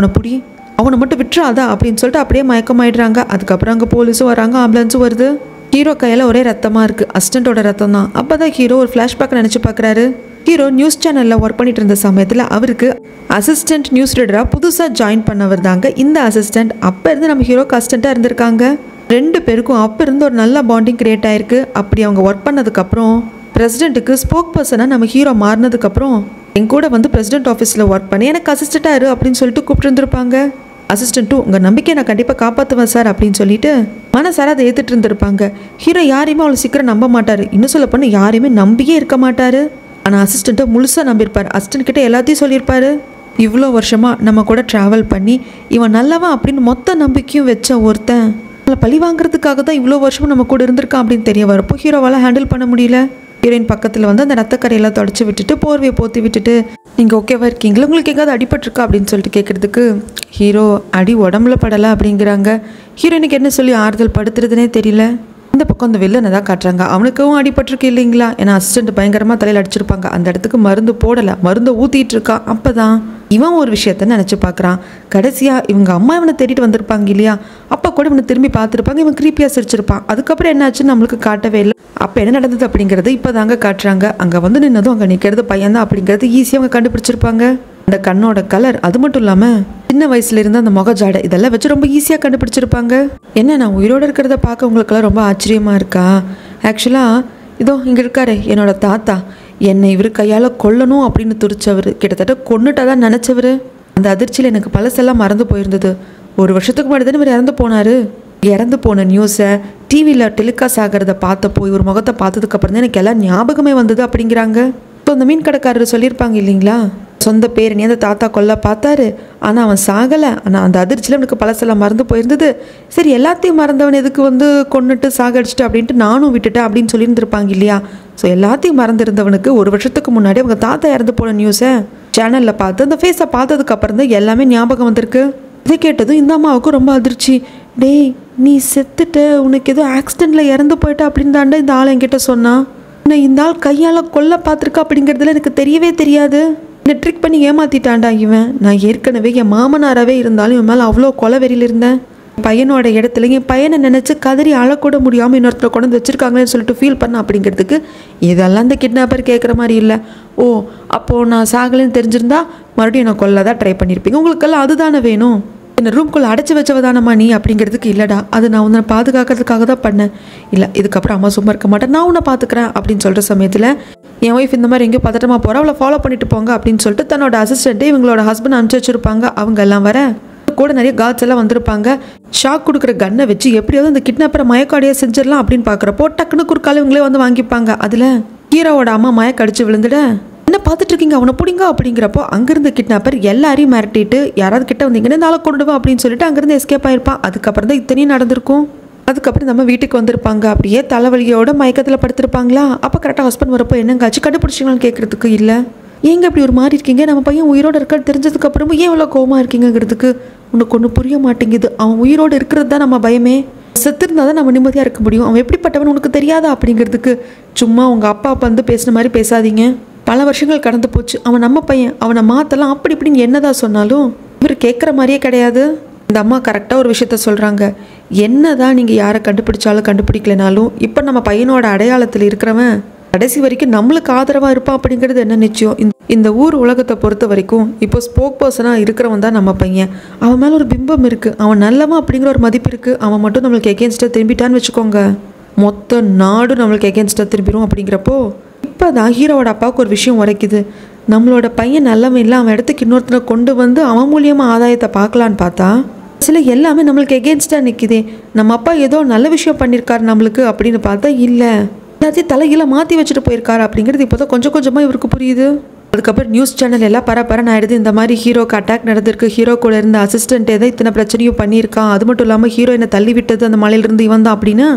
அவனை மட்டும் விட்டுறாதா அப்படின்னு சொல்லிட்டு அப்படியே மயக்கமாயிடுறாங்க. அதுக்கப்புறம் அங்கே போலீஸும் வராங்க, ஆம்புலன்ஸும் வருது. ஹீரோ கையில் ஒரே ரத்தமாக இருக்குது, அசிஸ்டண்ட்டோட ரத்தம் தான். அப்போ தான் ஹீரோ ஒரு ஃப்ளாஷ்பேக் நினச்சி பார்க்குறாரு. ஹீரோ நியூஸ் சேனலில் ஒர்க் பண்ணிட்டு இருந்த சமயத்தில் அவருக்கு அசிஸ்டன்ட் நியூஸ் ரீடராக புதுசாக ஜாயின் பண்ணவர் தாங்க இந்த அசிஸ்டண்ட். அப்போ இருந்து நம்ம ஹீரோக்கு அசிஸ்டண்ட்டாக இருந்திருக்காங்க. 2 பேருக்கும் அப்போ இருந்து ஒரு நல்ல பாண்டிங் கிரியேட் ஆயிருக்கு. அப்படி அவங்க ஒர்க் பண்ணதுக்கப்புறம் பிரசிடென்ட்டுக்கு ஸ்போக் பர்சனாக நம்ம ஹீரோ மாறினதுக்கப்புறம் என் கூட வந்து பிரசிடென்ட் ஆஃபீஸில் ஒர்க் பண்ணி எனக்கு அசிஸ்டண்ட்டாக இரு அப்படின்னு சொல்லிட்டு கூப்பிட்டு இருந்திருப்பாங்க. அசிஸ்டண்ட்டும் உங்கள் நம்பிக்கையை நான் கண்டிப்பாக காப்பாற்றுவேன் சார் அப்படின்னு சொல்லிட்டு மனசார அதை ஏற்றுட்டு இருந்திருப்பாங்க. ஹீரோ யாரையுமே அவ்வளோ சீக்கிரம் நம்ப மாட்டார், இன்னும் சொல்ல போனால் யாரையுமே நம்பியே இருக்க மாட்டார். ஆனால் அசிஸ்டண்ட்டை முழுசாக நம்பியிருப்பார். அசிஸ்டன்ட் கிட்ட எல்லாத்தையும் சொல்லியிருப்பார். இவ்வளோ வருஷமாக நம்ம கூட ட்ராவல் பண்ணி இவன் நல்லவன் அப்படின்னு மொத்த நம்பிக்கையும் வச்ச ஒருத்தன் நம்மளை பழி வாங்குறதுக்காக தான் இவ்வளோ வருஷமும் நம்ம கூட இருந்திருக்கான் அப்படின்னு தெரிய வரப்போ ஹீரோவால் ஹேண்டில் பண்ண முடியல. ஹீரோயின் பக்கத்தில் வந்து அந்த ரத்தக்கரையெல்லாம் தொடச்சி விட்டுட்டு போர்வையை போற்றி விட்டுட்டு நீங்கள் ஓகேவா இருக்கீங்களா, உங்களுக்கு எங்கேயாவது அடிபட்டிருக்கா அப்படின்னு சொல்லிட்டு கேட்குறதுக்கு ஹீரோ அடி உடம்புல படலை அப்படிங்கிறாங்க. ஹீரோயினுக்கு என்ன சொல்லி ஆறுதல் படுத்துறதுனே தெரியல. இந்த பக்கம் அந்த வில்லனை தான் காட்டுறாங்க. அவனுக்கும் அடிபட்டிருக்கு இல்லைங்களா, ஏன்னா அசிஸ்டண்ட் பயங்கரமாக தலையில் அடிச்சிருப்பாங்க. அந்த இடத்துக்கு மருந்து போடலை, மருந்தை ஊற்றிட்டு இருக்கா. அப்போ தான் இவன் ஒரு விஷயத்த நினச்சி பார்க்குறான். கடைசியாக இவங்க அம்மா இவனை தேடிட்டு வந்திருப்பாங்க இல்லையா, அப்போ கூட இவனை திரும்பி பார்த்துருப்பாங்க. இவன் க்ரீப்பியாக சிரிச்சிருப்பான். அதுக்கப்புறம் என்னாச்சுன்னு நம்மளுக்கு காட்டவே இல்லை. அப்போ என்ன நடந்தது அப்படிங்கிறது இப்போ தாங்க காட்டுறாங்க. அங்கே வந்து நின்னதும் அங்கே நிற்கிறது பையன் தான் அப்படிங்கிறது ஈஸியாக அவங்க கண்டுபிடிச்சிருப்பாங்க. அந்த கண்ணோட கலர், அது மட்டும் இல்லாமல் சின்ன வயசுல இருந்து அந்த முகஜாடை, இதெல்லாம் வச்சு ரொம்ப ஈஸியாக கண்டுபிடிச்சிருப்பாங்க. என்ன, நான் உயிரோடு இருக்கிறத பார்க்க உங்களுக்கெல்லாம் ரொம்ப ஆச்சரியமா இருக்கா? ஆக்சுவலாக இதோ இங்கே இருக்காரு என்னோட தாத்தா. என்னை இவர் கையால் கொல்லணும் அப்படின்னு துடிச்சவர், கிட்டத்தட்ட கொன்னுட்டா தான் நினச்சவர். அந்த அதிர்ச்சியில் எனக்கு பழசெல்லாம் மறந்து போயிருந்தது. 1 வருஷத்துக்கு முன்னாடி தானே இவர் இறந்து போனார். இறந்து போன நியூஸை டிவியில் டெலிகாஸ்ட் ஆகிறத பார்த்தப்போ இவர் முகத்தை பார்த்ததுக்கப்புறம் தான் எனக்கு எல்லாம் ஞாபகமே வந்தது அப்படிங்கிறாங்க. ஸோ அந்த மீன் கடைக்காரர் சொல்லியிருப்பாங்க இல்லைங்களா, சொந்த பேரனே அந்த தாத்தா கொல்ல பார்த்தாரு, ஆனால் அவன் சாகலை. ஆனால் அந்த அதிர்ச்சியில் எனக்கு பழசெல்லாம் மறந்து போயிருந்தது. சரி, எல்லாத்தையும் மறந்தவன் எதுக்கு கொன்னுட்டு சாகடிச்சிட்டு அப்படின்ட்டு நானும் விட்டுட்டேன் அப்படின்னு சொல்லியிருந்திருப்பாங்க இல்லையா. ஸோ எல்லாத்தையும் மறந்துருந்தவனுக்கு 1 வருஷத்துக்கு முன்னாடி அவங்க தாத்தா இறந்து போன நியூஸை சேனலில் பார்த்து அந்த ஃபேஸை பார்த்ததுக்கப்புறம் தான் எல்லாமே ஞாபகம் வந்திருக்கு. இதை கேட்டதும் இந்த அம்மாவுக்கும் ரொம்ப அதிர்ச்சி. டேய், நீ செத்துட்ட, உனக்கு ஏதோ ஆக்சிடெண்ட்டில் இறந்து போயிட்ட அப்படின்னு தாண்டா இந்த ஆள் என்கிட்ட சொன்னான். நான் இந்த ஆள் கையால் கொல்ல பார்த்துருக்கா அப்படிங்கிறதுல எனக்கு தெரியவே தெரியாது. என்னை ட்ரிக் பண்ணி ஏமாற்றிட்டான்டா இவன். நான் ஏற்கனவே என் மாமனாராகவே இருந்தாலும் இவன் மேலே அவ்வளோ கொலவெறியில் இருந்தேன். பையனோட இடத்துல என் பையனை நினச்சி கதறி அழக்கூட முடியாமல் இன்னொருத்தரை கொண்டு வந்து வச்சுருக்காங்களேன்னு சொல்லிட்டு ஃபீல் பண்ண அப்படிங்கிறதுக்கு இதெல்லாம் இந்த கிட்னாப்பர் கேட்குற மாதிரி இல்லை. ஓ, அப்போது நான் சாகலைன்னு தெரிஞ்சிருந்தா மறுபடியும் நான் கொல்ல தான் ட்ரை பண்ணியிருப்பீங்க. உங்களுக்கெல்லாம் அதுதானே வேணும். என்னை ரூம்குள்ளே அடைச்சி வச்சவதானம்மா நீ அப்படிங்கிறதுக்கு இல்லைடா, அது நான் உன்னை பாதுகாக்கிறதுக்காக தான் பண்ணேன். இல்லை, இதுக்கப்புறம் அம்மா சும்மா இருக்க மாட்டேன், நான் உன்னை பார்த்துக்கிறேன் அப்படின்னு சொல்கிற சமயத்தில் என் ஒய்ஃப் இந்த மாதிரி எங்கேயோ பதட்டமாக போகிறா, அவளை ஃபாலோ பண்ணிட்டு போங்க அப்படின்னு சொல்லிட்டு தன்னோட அசிஸ்டண்ட்டே இவங்களோட ஹஸ்பண்ட் அனுப்பிச்சி வச்சுருப்பாங்க. அவங்க எல்லாம் வர கூட நிறைய கார்ட்ஸ் எல்லாம் வந்திருப்பாங்க. ஷாக் கொடுக்குற கன்னை வச்சு எப்படியாவது அந்த கிட்னாப்பரை மயக்காடியாக செஞ்சிடலாம் அப்படின்னு பார்க்குறப்போ டக்குன்னு குறுக்கால இவங்களே வாங்கிப்பாங்க. அதில் ஹீரோவோட அம்மா மயக்க அடிச்சு விழுந்துட, என்ன பார்த்துட்டு இருக்கீங்க, அவனை பிடிங்க அப்படிங்கிறப்போ அங்கேருந்து கிட்னாப்பர் எல்லாரையும் மிரட்டிட்டு யாராவது கிட்ட வந்தீங்கன்னா இந்த ஆளை கொண்டுடுவா அப்படின்னு சொல்லிட்டு அங்கேருந்து எஸ்கேப் ஆயிருப்பான். அதுக்கப்புறம் தான் இத்தனையும் நடந்திருக்கும். அதுக்கப்புறம் நம்ம வீட்டுக்கு வந்திருப்பாங்க. அப்படியே தலைவலியோட மயக்கத்தில் படுத்திருப்பாங்களா. அப்போ கரெக்டாக ஹஸ்பண்ட் வரப்போ என்னங்காச்சு கண்டுபிடிச்சிங்களான்னு கேட்குறதுக்கு இல்லை, ஏங்க அப்படி ஒரு மாதிரி இருக்கீங்க, நம்ம பையன் உயிரோடு இருக்கான்னு தெரிஞ்சதுக்கப்புறமும் ஏன் இவ்வளோ கோவமாக இருக்கீங்கிறதுக்கு உனக்கு ஒன்றும் புரிய மாட்டேங்குது. அவன் உயிரோடு இருக்கிறது தான் நம்ம பயமே. செத்துருந்தா தான் நம்ம நிம்மதியாக இருக்க முடியும். அவன் எப்படிப்பட்டவன் உனக்கு தெரியாதா அப்படிங்கிறதுக்கு சும்மா உங்கள் அப்பா வந்து பேசுன மாதிரி பேசாதீங்க. பல வருஷங்கள் கடந்து போச்சு, அவன் நம்ம பையன், அவனை மாற்றலாம் அப்படி இப்படின்னு என்னதான் சொன்னாலும் இவர் கேட்குற மாதிரியே கிடையாது. இந்த அம்மா கரெக்டாக ஒரு விஷயத்த சொல்கிறாங்க. என்னதான் நீங்கள் யாரை கண்டுபிடிச்சாலும் கண்டுபிடிக்கலனாலும் இப்போ நம்ம பையனோட அடையாளத்தில் இருக்கிறவன் கடைசி வரைக்கும் நம்மளுக்கு ஆதரவாக இருப்பான் அப்படிங்கிறது என்ன நிச்சயம். இந்த ஊர் உலகத்தை பொறுத்த வரைக்கும் இப்போ ஸ்போக் பர்சனாக இருக்கிறவன் தான் நம்ம பையன். அவன் மேலே ஒரு பிம்பம் இருக்குது, அவன் நல்லவன் அப்படிங்கிற ஒரு மதிப்பு இருக்குது. அவன் மட்டும் நம்மளுக்கு எகேன்ஸ்டாக திரும்பிட்டான்னு வச்சுக்கோங்க, மொத்த நாடும் நம்மளுக்கு எகேன்ஸ்டாக திரும்பிடும். அப்படிங்கிறப்போ இப்போ தான் ஹீரோவோட அப்பாவுக்கு ஒரு விஷயம் உரைக்குது. நம்மளோட பையன் நல்லவன் இல்லை, அவன் இடத்துக்கு இன்னொருத்தனை கொண்டு வந்து அவன் மூலியமாக ஆதாயத்தை பார்க்கலான்னு பார்த்தா சில எல்லாமே நம்மளுக்கு எகேன்ஸ்டாக நிற்கிதே. நம்ம அப்பா ஏதோ நல்ல விஷயம் பண்ணியிருக்காரு நம்மளுக்கு அப்படின்னு பார்த்தா இல்லை, எல்லாத்தையும் தலைகீழ மாற்றி வச்சுட்டு போயிருக்காரு அப்படிங்கிறது இப்போ தான் கொஞ்சம் கொஞ்சமாக இவருக்கு புரியுது. அதுக்கப்புறம் நியூஸ் சேனல் எல்லாம் பரபரன்னு ஆயிடுது. இந்த மாதிரி ஹீரோக்கு அட்டாக் நடந்திருக்கு, ஹீரோ கூட இருந்த அசிஸ்டன்ட் ஏதோ இத்தனை பிரச்சனையும் பண்ணியிருக்கான், அது மட்டும் இல்லாமல் ஹீரோயினை தள்ளி விட்டது அந்த மலையிலிருந்து இவன் தான் அப்படின்னு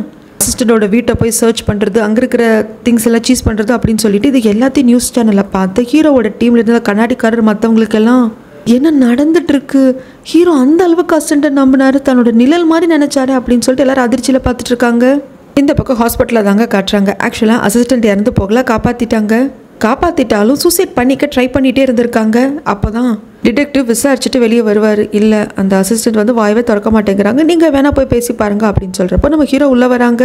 அசிஸ்டண்டோட வீட்டை போய் சர்ச் பண்ணுறது, அங்கே இருக்கிற திங்ஸ் எல்லாம் சீஸ் பண்ணுறது அப்படின்னு சொல்லிட்டு இது எல்லாத்தையும் நியூஸ் சேனலில் பார்த்து ஹீரோவோட டீமில் இருந்த கண்ணாடிக்காரர் மற்றவங்களுக்கெல்லாம் என்ன நடந்துட்டு இருக்கு, ஹீரோ அந்த அளவுக்கு அசிஸ்டண்ட்டை நம்பினாரு, தன்னோட நிழல் மாதிரி நினைச்சாரு அப்படின்னு சொல்லிட்டு எல்லாரும் அதிர்ச்சியில் பார்த்துட்டு இருக்காங்க. இந்த பக்கம் ஹாஸ்பிட்டலில் தாங்க காட்டுறாங்க. ஆக்சுவலாக அசிஸ்டண்ட் இறந்து போகல, காப்பாற்றிட்டாங்க. காப்பாற்றிட்டாலும் சூசைட் பண்ணிக்க ட்ரை பண்ணிகிட்டே இருந்திருக்காங்க. அப்போ தான் டிடெக்டிவ் விசாரிச்சுட்டு வெளியே வருவார். இல்லை, அந்த அசிஸ்டண்ட் வாயவே திறக்க மாட்டேங்கிறாங்க, நீங்கள் வேணா போய் பேசி பாருங்க அப்படின்னு சொல்கிறப்போ நம்ம ஹீரோ உள்ளே வராங்க.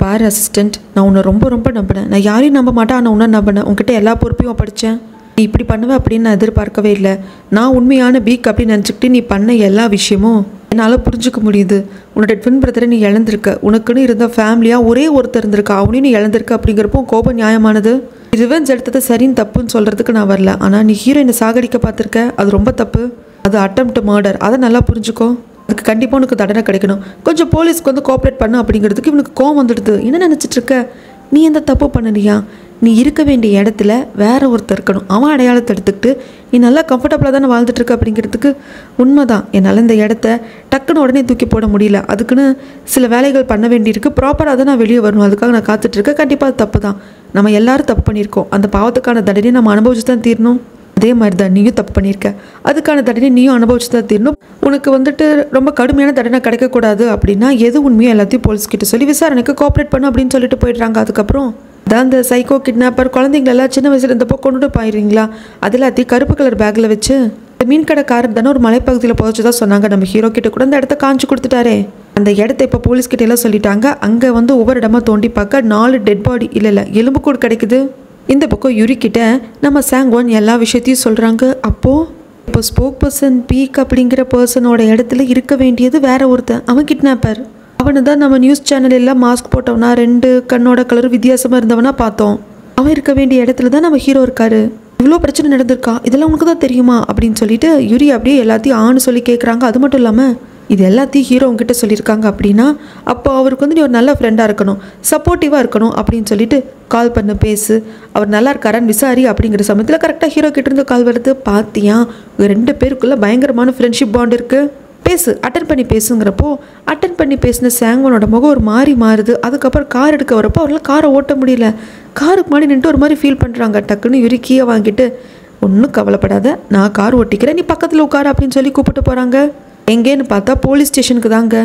பாரு அசிஸ்டண்ட், நான் உன்னை ரொம்ப ரொம்ப நம்பினேன், நான் யாரையும் நம்ப மாட்டேன், ஆனால் உன்னை நம்பினேன், உங்ககிட்ட எல்லா பொறுப்பையும் படித்தேன், நீ இப்படி பண்ணுவேன் அப்படின்னு நான் எதிர்பார்க்கவே இல்லை. நான் உண்மையான பீக் அப்படின்னு நினச்சிக்கிட்டு நீ பண்ண எல்லா விஷயமும் என்னால் புரிஞ்சுக்க முடியுது. உன்னோட ட்வின் பிரதரை நீ இழந்திருக்க, உனக்குன்னு இருந்த ஃபேமிலியாக ஒரே ஒருத்தர் இருந்திருக்கா, அவனையும் நீ இழந்திருக்க. அப்படிங்கிறப்போ கோபம் நியாயமானது. ரிவெஞ்ச் எடுத்தது சரின்னு தப்புன்னு சொல்கிறதுக்கு நான் வரல, ஆனால் நீ ஹீரோயினை சாகடிக்க பார்த்துருக்க, அது ரொம்ப தப்பு, அது அட்டெம்ப்ட் மர்டர், அதை நல்லா புரிஞ்சுக்கோ. அதுக்கு கண்டிப்பாக உனக்கு தண்டனை கிடைக்கணும். கொஞ்சம் போலீஸ்க்கு கோஆப்ரேட் பண்ணு அப்படிங்கிறதுக்கு இவனுக்கு கோவம் வந்துடுது. என்ன நினச்சிட்டு இருக்க, நீ எந்த தப்பு பண்ணலையா, நீ இருக்க வேண்டிய இடத்துல வேற ஒருத்தர் இருக்கணும், அவன் அடையாளத்தை எடுத்துக்கிட்டு நீ நல்லா கம்ஃபர்டபுளாக தானே வாழ்ந்துட்டுருக்க அப்படிங்கிறதுக்கு உண்மைதான். என்னால் இந்த இடத்த டக்குன்னு உடனே தூக்கி போட முடியல, அதுக்குன்னு சில வேலைகள் பண்ண வேண்டியிருக்கு, ப்ராப்பராக தான் நான் வெளியே வரணும், அதுக்காக நான் காத்துட்ருக்கேன். கண்டிப்பாக அது தப்பு தான், நம்ம எல்லாரும் தப்பு பண்ணியிருக்கோம், அந்த பாவத்துக்கான தண்டனையை நம்ம அனுபவிச்சு தான் தீரணும். அதே மாதிரி தான் நீயும் தப்பு பண்ணியிருக்க, அதுக்கான தண்டனை நீயும் அனுபவிச்சு தான் தீரணும். உனக்கு ரொம்ப கடுமையான தண்டனை கிடைக்கக்கூடாது அப்படின்னா எது உண்மையோ எல்லாத்தையும் போலீஸ்கிட்ட சொல்லி விசாரணைக்கு கோஆப்ரேட் பண்ணு அப்படின்னு சொல்லிட்டு போயிடுறாங்க. அதுக்கப்புறம் தான் அந்த சைக்கோ கிட்னாப்பர் குழந்தைங்களெல்லாம் சின்ன வயசுல இருந்தப்போ கொண்டுட்டு போயிடுறீங்களா, அது எல்லாத்தையும் கருப்பு கலர் பேக்கில் வச்சு இந்த மீன் கடைக்காரர் தானே ஒரு மலைப்பகுதியில் புதைச்சு தான் சொன்னாங்க. நம்ம ஹீரோ கிட்ட கூட அந்த இடத்த காமிச்சு கொடுத்துட்டாரே, அந்த இடத்த இப்போ போலீஸ்கிட்ட எல்லாம் சொல்லிட்டாங்க. அங்கே ஒவ்வொரு இடமா தோண்டி பார்க்க 4 டெட் பாடி இல்லை எலும்புக்கூடு கிடைக்குது. இந்த பக்கம் யுரிக்கிட்ட நம்ம சாங்வான் எல்லா விஷயத்தையும் சொல்கிறாங்க. அப்போது இப்போ ஸ்போக் பர்சன் பீக் அப்படிங்கிற பர்சனோட இடத்துல இருக்க வேண்டியது வேற ஒருத்தன், அவன் கிட்னாப்பர். அவனை தான் நம்ம நியூஸ் சேனல் எல்லாம் மாஸ்க் போட்டவனா 2 கண்ணோட கலர் வித்தியாசமாக இருந்தவனா பார்த்தோம். அவன் இருக்க வேண்டிய இடத்துல தான் நம்ம ஹீரோ இருக்காரு. இவ்வளோ பிரச்சனை நடந்திருக்கா, இதெல்லாம் உனக்கு தான் தெரியுமா அப்படின்னு சொல்லிட்டு யுரி அப்படியே எல்லாத்தையும் ஆன்னு சொல்லி கேட்குறாங்க. அது மட்டும் இல்லாமல் இது எல்லாத்தையும் ஹீரோ உங்ககிட்ட சொல்லியிருக்காங்க அப்படின்னா அப்போ அவருக்கு வந்து நீ ஒரு நல்ல ஃப்ரெண்டாக இருக்கணும், சப்போர்ட்டிவாக இருக்கணும் அப்படின்னு சொல்லிட்டு கால் பண்ண பேசு, அவர் நல்லா இருக்காரான்னு விசாரி அப்படிங்கிற சமயத்தில் கரெக்டாக ஹீரோ கிட்டேருந்து கால் வருது. பார்த்தியா 2 பேருக்குள்ளே பயங்கரமான ஃப்ரெண்ட்ஷிப் பாண்ட் இருக்குது, பேசு அட்டன் பண்ணி பேசுங்கிறப்போ அட்டன் பண்ணி பேசின சாங்வனோட முகம் ஒரு மாதிரி மாறுது. அதுக்கப்புறம் கார் எடுக்க வரப்போ அவரால் காரை ஓட்ட முடியல. காருக்கு முன்னாடி நின்று ஒரு மாதிரி ஃபீல் பண்ணுறாங்க. டக்குன்னு யுரி கீயை வாங்கிட்டு ஒன்றும் கவலைப்படாத, நான் கார் ஓட்டிக்கிறேன், நீ பக்கத்தில் உட்காரு அப்படின்னு சொல்லி கூப்பிட்டு போகிறாங்க. எங்கேன்னு பார்த்தா போலீஸ் ஸ்டேஷனுக்கு தாங்க.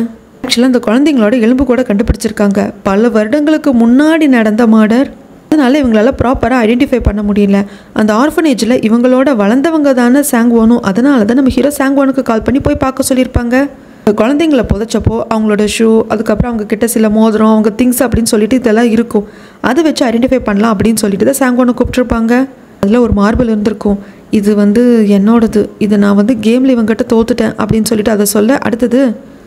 ஆக்சுவலாக அந்த குழந்தைங்களோட எலும்பு கூட கண்டுபிடிச்சிருக்காங்க. பல வருடங்களுக்கு முன்னாடி நடந்த மர்டர், அதனால இவங்களால ப்ராப்பராக ஐடென்டிஃபை பண்ண முடியல. அந்த ஆர்ஃபனேஜில் இவங்களோட வளர்ந்தவங்க தானே சாங்வோனும், அதனால தான் நம்ம ஹீரோ சாங்வோனுக்கு கால் பண்ணி போய் பார்க்க சொல்லியிருப்பாங்க. அந்த குழந்தைங்கள புதைச்சப்போ அவங்களோட ஷூ, அதுக்கப்புறம் அவங்க கிட்ட சில மோதிரம், அவங்க திங்ஸ் அப்படின்னு சொல்லிட்டு இதெல்லாம் இருக்கும், அதை வச்சு ஐடென்டிஃபை பண்ணலாம் அப்படின்னு சொல்லிட்டு தான் சாங்வோனை கூப்பிட்டுருப்பாங்க. அதில் ஒரு மார்பிள் இருந்திருக்கும், இது வந்து என்னோடது, இதை நான் வந்து கேமில் இவங்ககிட்ட தோத்துட்டேன் அப்படின்னு சொல்லிட்டு அதை சொல்ல. அடுத்தது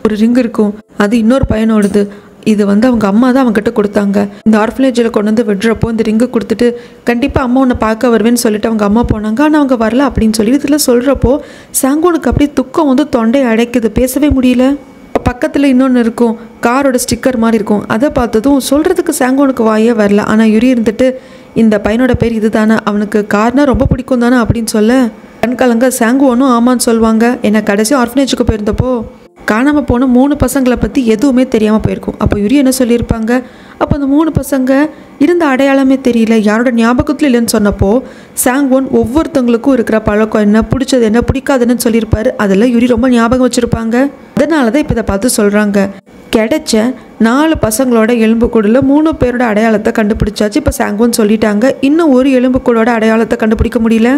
ஒரு ரிங் இருக்கும், அது இன்னொரு பையனோடது, இது வந்து அவங்க அம்மா தான் அவங்ககிட்ட கொடுத்தாங்க. இந்த ஆர்ஃபனேஜில் கொண்டு வந்து விடுறப்போ இந்த ரிங்கு கொடுத்துட்டு கண்டிப்பாக அம்மா உன்னை பார்க்க வருவேன்னு சொல்லிட்டு அவங்க அம்மா போனாங்க, ஆனால் அவங்க வரல அப்படின்னு சொல்லி இதில் சொல்கிறப்போ சாங்கோனுக்கு அப்படியே துக்கம் வந்து தொண்டை அடைக்குது, பேசவே முடியல. பக்கத்தில் இன்னொன்று இருக்கும், காரோட ஸ்டிக்கர் மாதிரி இருக்கும், அதை பார்த்ததும் சொல்கிறதுக்கு சாங்கோனுக்கு வாயே வரல. ஆனால் யுரி இருந்துட்டு இந்த பையனோட பேர் இது தானே, அவனுக்கு கார்னா ரொம்ப பிடிக்கும் தானே அப்படின்னு சொல்ல கண்கலங்க சாங்குவோனும் ஆமான்னு சொல்லுவாங்க. ஏன்னா கடைசி ஆர்ஃபனேஜுக்கு போயிருந்தப்போ காணாமல் போன 3 பசங்களை பற்றி எதுவுமே தெரியாமல் போயிருக்கும். அப்போ யுரி என்ன சொல்லியிருப்பாங்க, அப்போ அந்த 3 பசங்க இருந்த அடையாளமே தெரியல, யாரோட ஞாபகத்தில் இல்லைன்னு சொன்னப்போ சாங்வோன் ஒவ்வொருத்தவங்களுக்கும் இருக்கிற பழக்கம் என்ன, பிடிச்சது என்ன, பிடிக்காதுன்னு சொல்லியிருப்பாரு. அதெல்லாம் யுரி ரொம்ப ஞாபகம் வச்சுருப்பாங்க. அதனால தான் இப்போ இதை பார்த்து சொல்கிறாங்க. கிடைச்ச 4 பசங்களோட எலும்புக்கூடில் 3 பேரோட அடையாளத்தை கண்டுபிடிச்சாச்சு. இப்போ சாங்வோன் சொல்லிட்டாங்க, இன்னும் ஒரு எலும்புக்கூடோட அடையாளத்தை கண்டுபிடிக்க முடியல.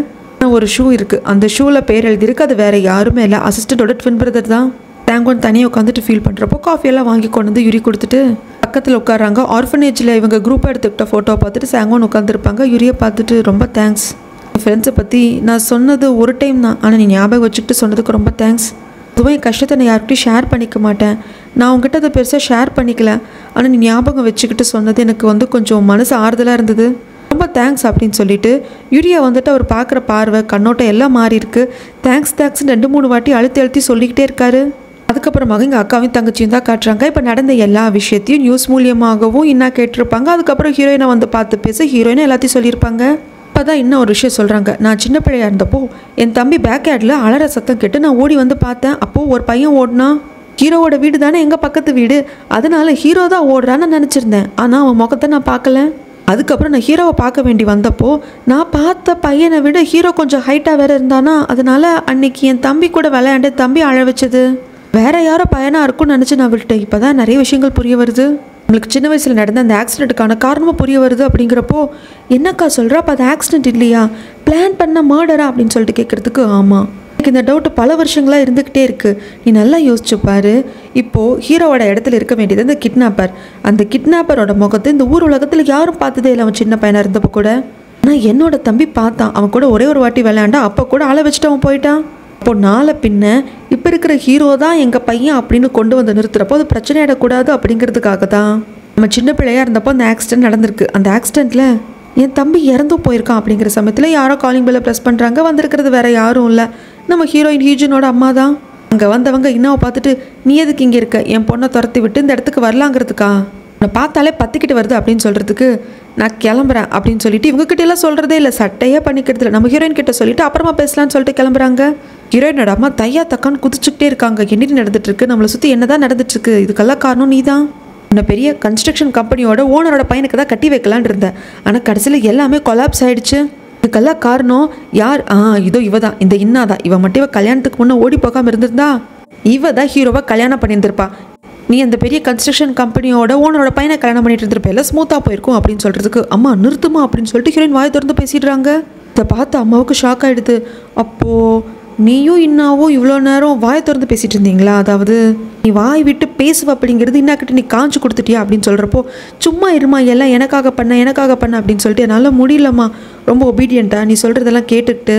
ஒரு ஷூ இருக்குது, அந்த ஷூவில் பேர் எழுதியிருக்கு, அது வேறு யாருமே இல்லை, அசிஸ்டண்டோட ட்வின் பிரதர் தான். சாங்வோன் தனியாக உட்காந்துட்டு ஃபீல் பண்ணுறப்போ காஃபியெல்லாம் வாங்கி கொண்டு வந்து யுரி கொடுத்துட்டு பக்கத்தில் உட்காராங்க. ஆர்ஃபனேஜில் இவங்க குரூப்பாக எடுத்துக்கிட்ட ஃபோட்டோ பார்த்துட்டு சாங்வோன் உட்காந்துருப்பாங்க. யுரியை பார்த்துட்டு ரொம்ப தேங்க்ஸ், என் ஃப்ரெண்ட்ஸை பற்றி நான் சொன்னது ஒரு டைம் தான், ஆனால் நீ ஞாபகம் வச்சுக்கிட்டு சொன்னதுக்கு ரொம்ப தேங்க்ஸ். அதுவும் என் கஷ்டத்தை நான் யார்கிட்டையும் ஷேர் பண்ணிக்க மாட்டேன், நான் உங்ககிட்ட அதை பெருசாக ஷேர் பண்ணிக்கல, ஆனால் நீ ஞாபகம் வச்சுக்கிட்டு சொன்னது எனக்கு வந்து கொஞ்சம் மனசு ஆறுதலாக இருந்தது, ரொம்ப தேங்க்ஸ் அப்படின்னு சொல்லிட்டு யுரியா வந்துட்டு அவர் பார்க்குற பார்வை கண்ணோட்டம் எல்லாம் மாறி இருக்கு. தேங்க்ஸ் தேங்க்ஸ்ன்னு 2-3 வாட்டி அழுத்தி சொல்லிக்கிட்டே இருக்காரு. அதுக்கப்புறமாக எங்கள் அக்காவையும் தங்கச்சியும் தான் காட்டுறாங்க. இப்போ நடந்த எல்லா விஷயத்தையும் நியூஸ் மூலியமாகவும் இன்னும் கேட்டிருப்பாங்க. அதுக்கப்புறம் ஹீரோயினை வந்து பார்த்து பேச ஹீரோயினை எல்லாத்தையும் சொல்லியிருப்பாங்க. இப்போ தான் இன்னும் ஒரு விஷயம் சொல்கிறாங்க, நான் சின்ன பிள்ளையாக இருந்தப்போ என் தம்பி பேக் யார்டில் அலற சத்தம் கேட்டு நான் ஓடி வந்து பார்த்தேன். அப்போது ஒரு பையன் ஓடினா, ஹீரோவோட வீடு தானே எங்கள் பக்கத்து வீடு, அதனால ஹீரோ தான் ஓடுறான்னு நினச்சிருந்தேன், ஆனால் அவன் முகத்தை நான் பார்க்கல. அதுக்கப்புறம் நான் ஹீரோவை பார்க்க வேண்டி வந்தப்போ நான் பார்த்த பையனை விட ஹீரோ கொஞ்சம் ஹைட்டாக வேறு இருந்தானா, அதனால அன்னைக்கு என் தம்பி கூட விளையாண்டு தம்பி அழ வச்சது வேற யாரோ பையனாக இருக்கும்னு நினச்சி நான் விட்டேன். இப்போ தான் நிறைய விஷயங்கள் புரிய வருது, உங்களுக்கு சின்ன வயசில் நடந்த அந்த ஆக்சிடெண்ட்டுக்கான காரணமாக புரிய வருது அப்படிங்கிறப்போ என்னக்கா சொல்கிற, அப்போ அது ஆக்சிடெண்ட் இல்லையா, பிளான் பண்ண மர்டரா அப்படின்னு சொல்லிட்டு கேட்குறதுக்கு ஆமாம், எனக்கு இந்த டவுட்டு பல வருஷங்களாக இருந்துக்கிட்டே இருக்குது, நீ நல்லா யோசிச்சு பாரு. இப்போது ஹீரோவோட இடத்துல இருக்க வேண்டியது இந்த கிட்னாப்பர், அந்த கிட்னாப்பரோட முகத்தை இந்த ஊர் உலகத்தில் யாரும் பார்த்ததே இல்லை, அவன் சின்ன பையனாக இருந்தப்போ கூட. ஆனால் என்னோட தம்பி பார்த்தான், அவன் கூட ஒரே ஒரு வாட்டி விளையாண்டா, அப்போ கூட அழ வச்சுட்டு அவன் போயிட்டான். அப்போது நாளை பின்ன இப்போ இருக்கிற ஹீரோ தான் எங்கள் பையன் அப்படின்னு கொண்டு வந்து நிறுத்துறப்போ அது பிரச்சனை ஆகிடக்கூடாது அப்படிங்கிறதுக்காக தான். நம்ம சின்ன பிள்ளையாக இருந்தப்போ அந்த ஆக்சிடென்ட் நடந்திருக்கு, அந்த ஆக்சிடெண்ட்டில் என் தம்பி இறந்தும் போயிருக்கான் அப்படிங்கிற சமயத்தில் யாரோ காலிங் பெல்லை ப்ரெஸ் பண்ணுறாங்க. வந்திருக்கிறது வேறு யாரும் இல்லை, நம்ம ஹீரோயின் ஹீஜனோட அம்மா தான். அங்கே வந்தவங்க இன்னும் பார்த்துட்டு நீ எதுக்கு இங்கே இருக்க, என் பொண்ணை துரத்தி விட்டு இந்த இடத்துக்கு வரலாங்கிறதுக்கா, உன்னை பார்த்தாலே பத்திக்கிட்டு வருது அப்படின்னு சொல்கிறதுக்கு நான் கிளம்புறேன் அப்படின்னு சொல்லிட்டு இவங்ககிட்ட எல்லாம் சொல்கிறதே இல்லை, சட்டையே பண்ணிக்கிறது இல்லை. நம்ம ஹீரோயின் கிட்ட சொல்லிட்டு அப்புறமா பேசலான்னு சொல்லிட்டு கிளம்புறாங்க. ஹீரோயினோட அம்மா தையா தக்கான்னு குதிச்சுக்கிட்டே இருக்காங்க, என்னடி நடந்துட்டுருக்கு, நம்மளை சுற்றி என்ன தான் நடந்துட்டுருக்கு, இதுக்கெல்லாம் காரணம் நீ தான், உன்னை பெரிய கன்ஸ்ட்ரக்ஷன் கம்பெனியோட ஓனரோட பையனுக்கு தான் கட்டி வைக்கலான் இருந்தேன், ஆனால் கடைசியில் எல்லாமே கொலாப்ஸ் ஆகிடுச்சு, இதுக்கெல்லாம் காரணம் யார், இதோ இவ தான், இந்த இன்னா தான், இவ மட்டும் இவ கல்யாணத்துக்கு முன்னே ஓடி போகாமல் இருந்திருந்தா இவ தான் ஹீரோவை கல்யாணம் பண்ணியிருந்திருப்பா, நீ அந்த பெரிய கன்ஸ்ட்ரக்ஷன் கம்பெனியோட ஓனரோட பையனை கல்யாணம் பண்ணிட்டு இருந்திருப்ப, எல்லாம் ஸ்மூத்தாக போயிருக்கும் அப்படின்னு சொல்கிறதுக்கு அம்மா நிறுத்துமா அப்படின்னு சொல்லிட்டு ஹீரோயின் வாய் திறந்து பேசிடுறாங்க. இதை பார்த்து அம்மாவுக்கு ஷாக் ஆகிடுது. அப்போது நீயும் இன்னாவும் இவ்வளோ நேரம் வாய் திறந்து பேசிகிட்டு இருந்தீங்களா, அதாவது நீ வாய் விட்டு பேசுவ அப்படிங்கிறது இன்னாக்கிட்ட நீ காஞ்சி கொடுத்துட்டியா அப்படின்னு சொல்கிறப்போ சும்மா இருமா, எல்லாம் எனக்காக பண்ண அப்படின்னு சொல்லிட்டு என்னால் முடியலம்மா, ரொம்ப ஒபீடியண்ட்டாக நீ சொல்கிறதெல்லாம் கேட்டுக்கிட்டு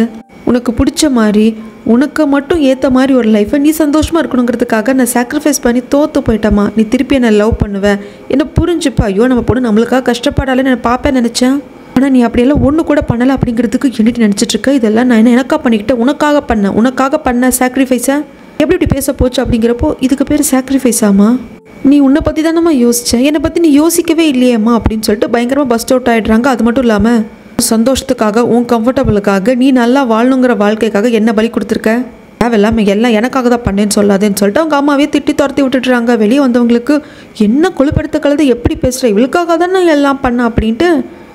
உனக்கு பிடிச்ச மாதிரி உனக்கு மட்டும் ஏற்ற மாதிரி ஒரு லைஃப்பை நீ சந்தோஷமாக இருக்கணுங்கிறதுக்காக நான் சாக்ரிஃபைஸ் பண்ணி தோற்று போயிட்டேம்மா. நீ திருப்பி என்னை லவ் பண்ணுவேன், என்ன புரிஞ்சுப்பா. ஐயோ நம்ம பொண்ணு நம்மளுக்காக கஷ்டப்படாலே நான் பார்ப்பேன் நினச்சேன். ஆனால் நீ அப்படியெல்லாம் ஒன்று கூட பண்ணலை அப்படிங்கிறதுக்கு என்னட்டு நினச்சிட்ருக்க. இதெல்லாம் நான் எனக்கா பண்ணிக்கிட்டேன், உனக்காக பண்ண சாக்ரிஃபைஸை எப்படி இப்படி பேச போச்சு அப்படிங்கிறப்போ இதுக்கு பேர் சாக்ரிஃபைஸாமா? நீ உன்னை பற்றி தானம்மா யோசித்தேன், என்னை பற்றி நீ யோசிக்கவே இல்லையேம்மா அப்படின்னு சொல்லிட்டு பயங்கரமாக பஸ்ட் அவுட் ஆகிடுறாங்க. அது மட்டும் இல்லாமல் சந்தோஷத்துக்காக உன் கம்ஃபர்டபுளுக்காக நீ நல்லா வாழணுங்கிற வாழ்க்கைக்காக என்ன பலி கொடுத்துருக்க, தேவையில்லாமல் எல்லாம் எனக்காக தான் பண்ணேன்னு சொல்லாதேன்னு சொல்லிட்டு அவங்க அம்மாவே திட்டி துரத்தி விட்டுட்டுறாங்க. வெளியே வந்தவங்களுக்கு என்ன கொழுப்படுத்த கலந்து எப்படி பேசுகிற, இவளுக்காக தான் நான் எல்லாம் பண்ணேன் அப்படின்ட்டு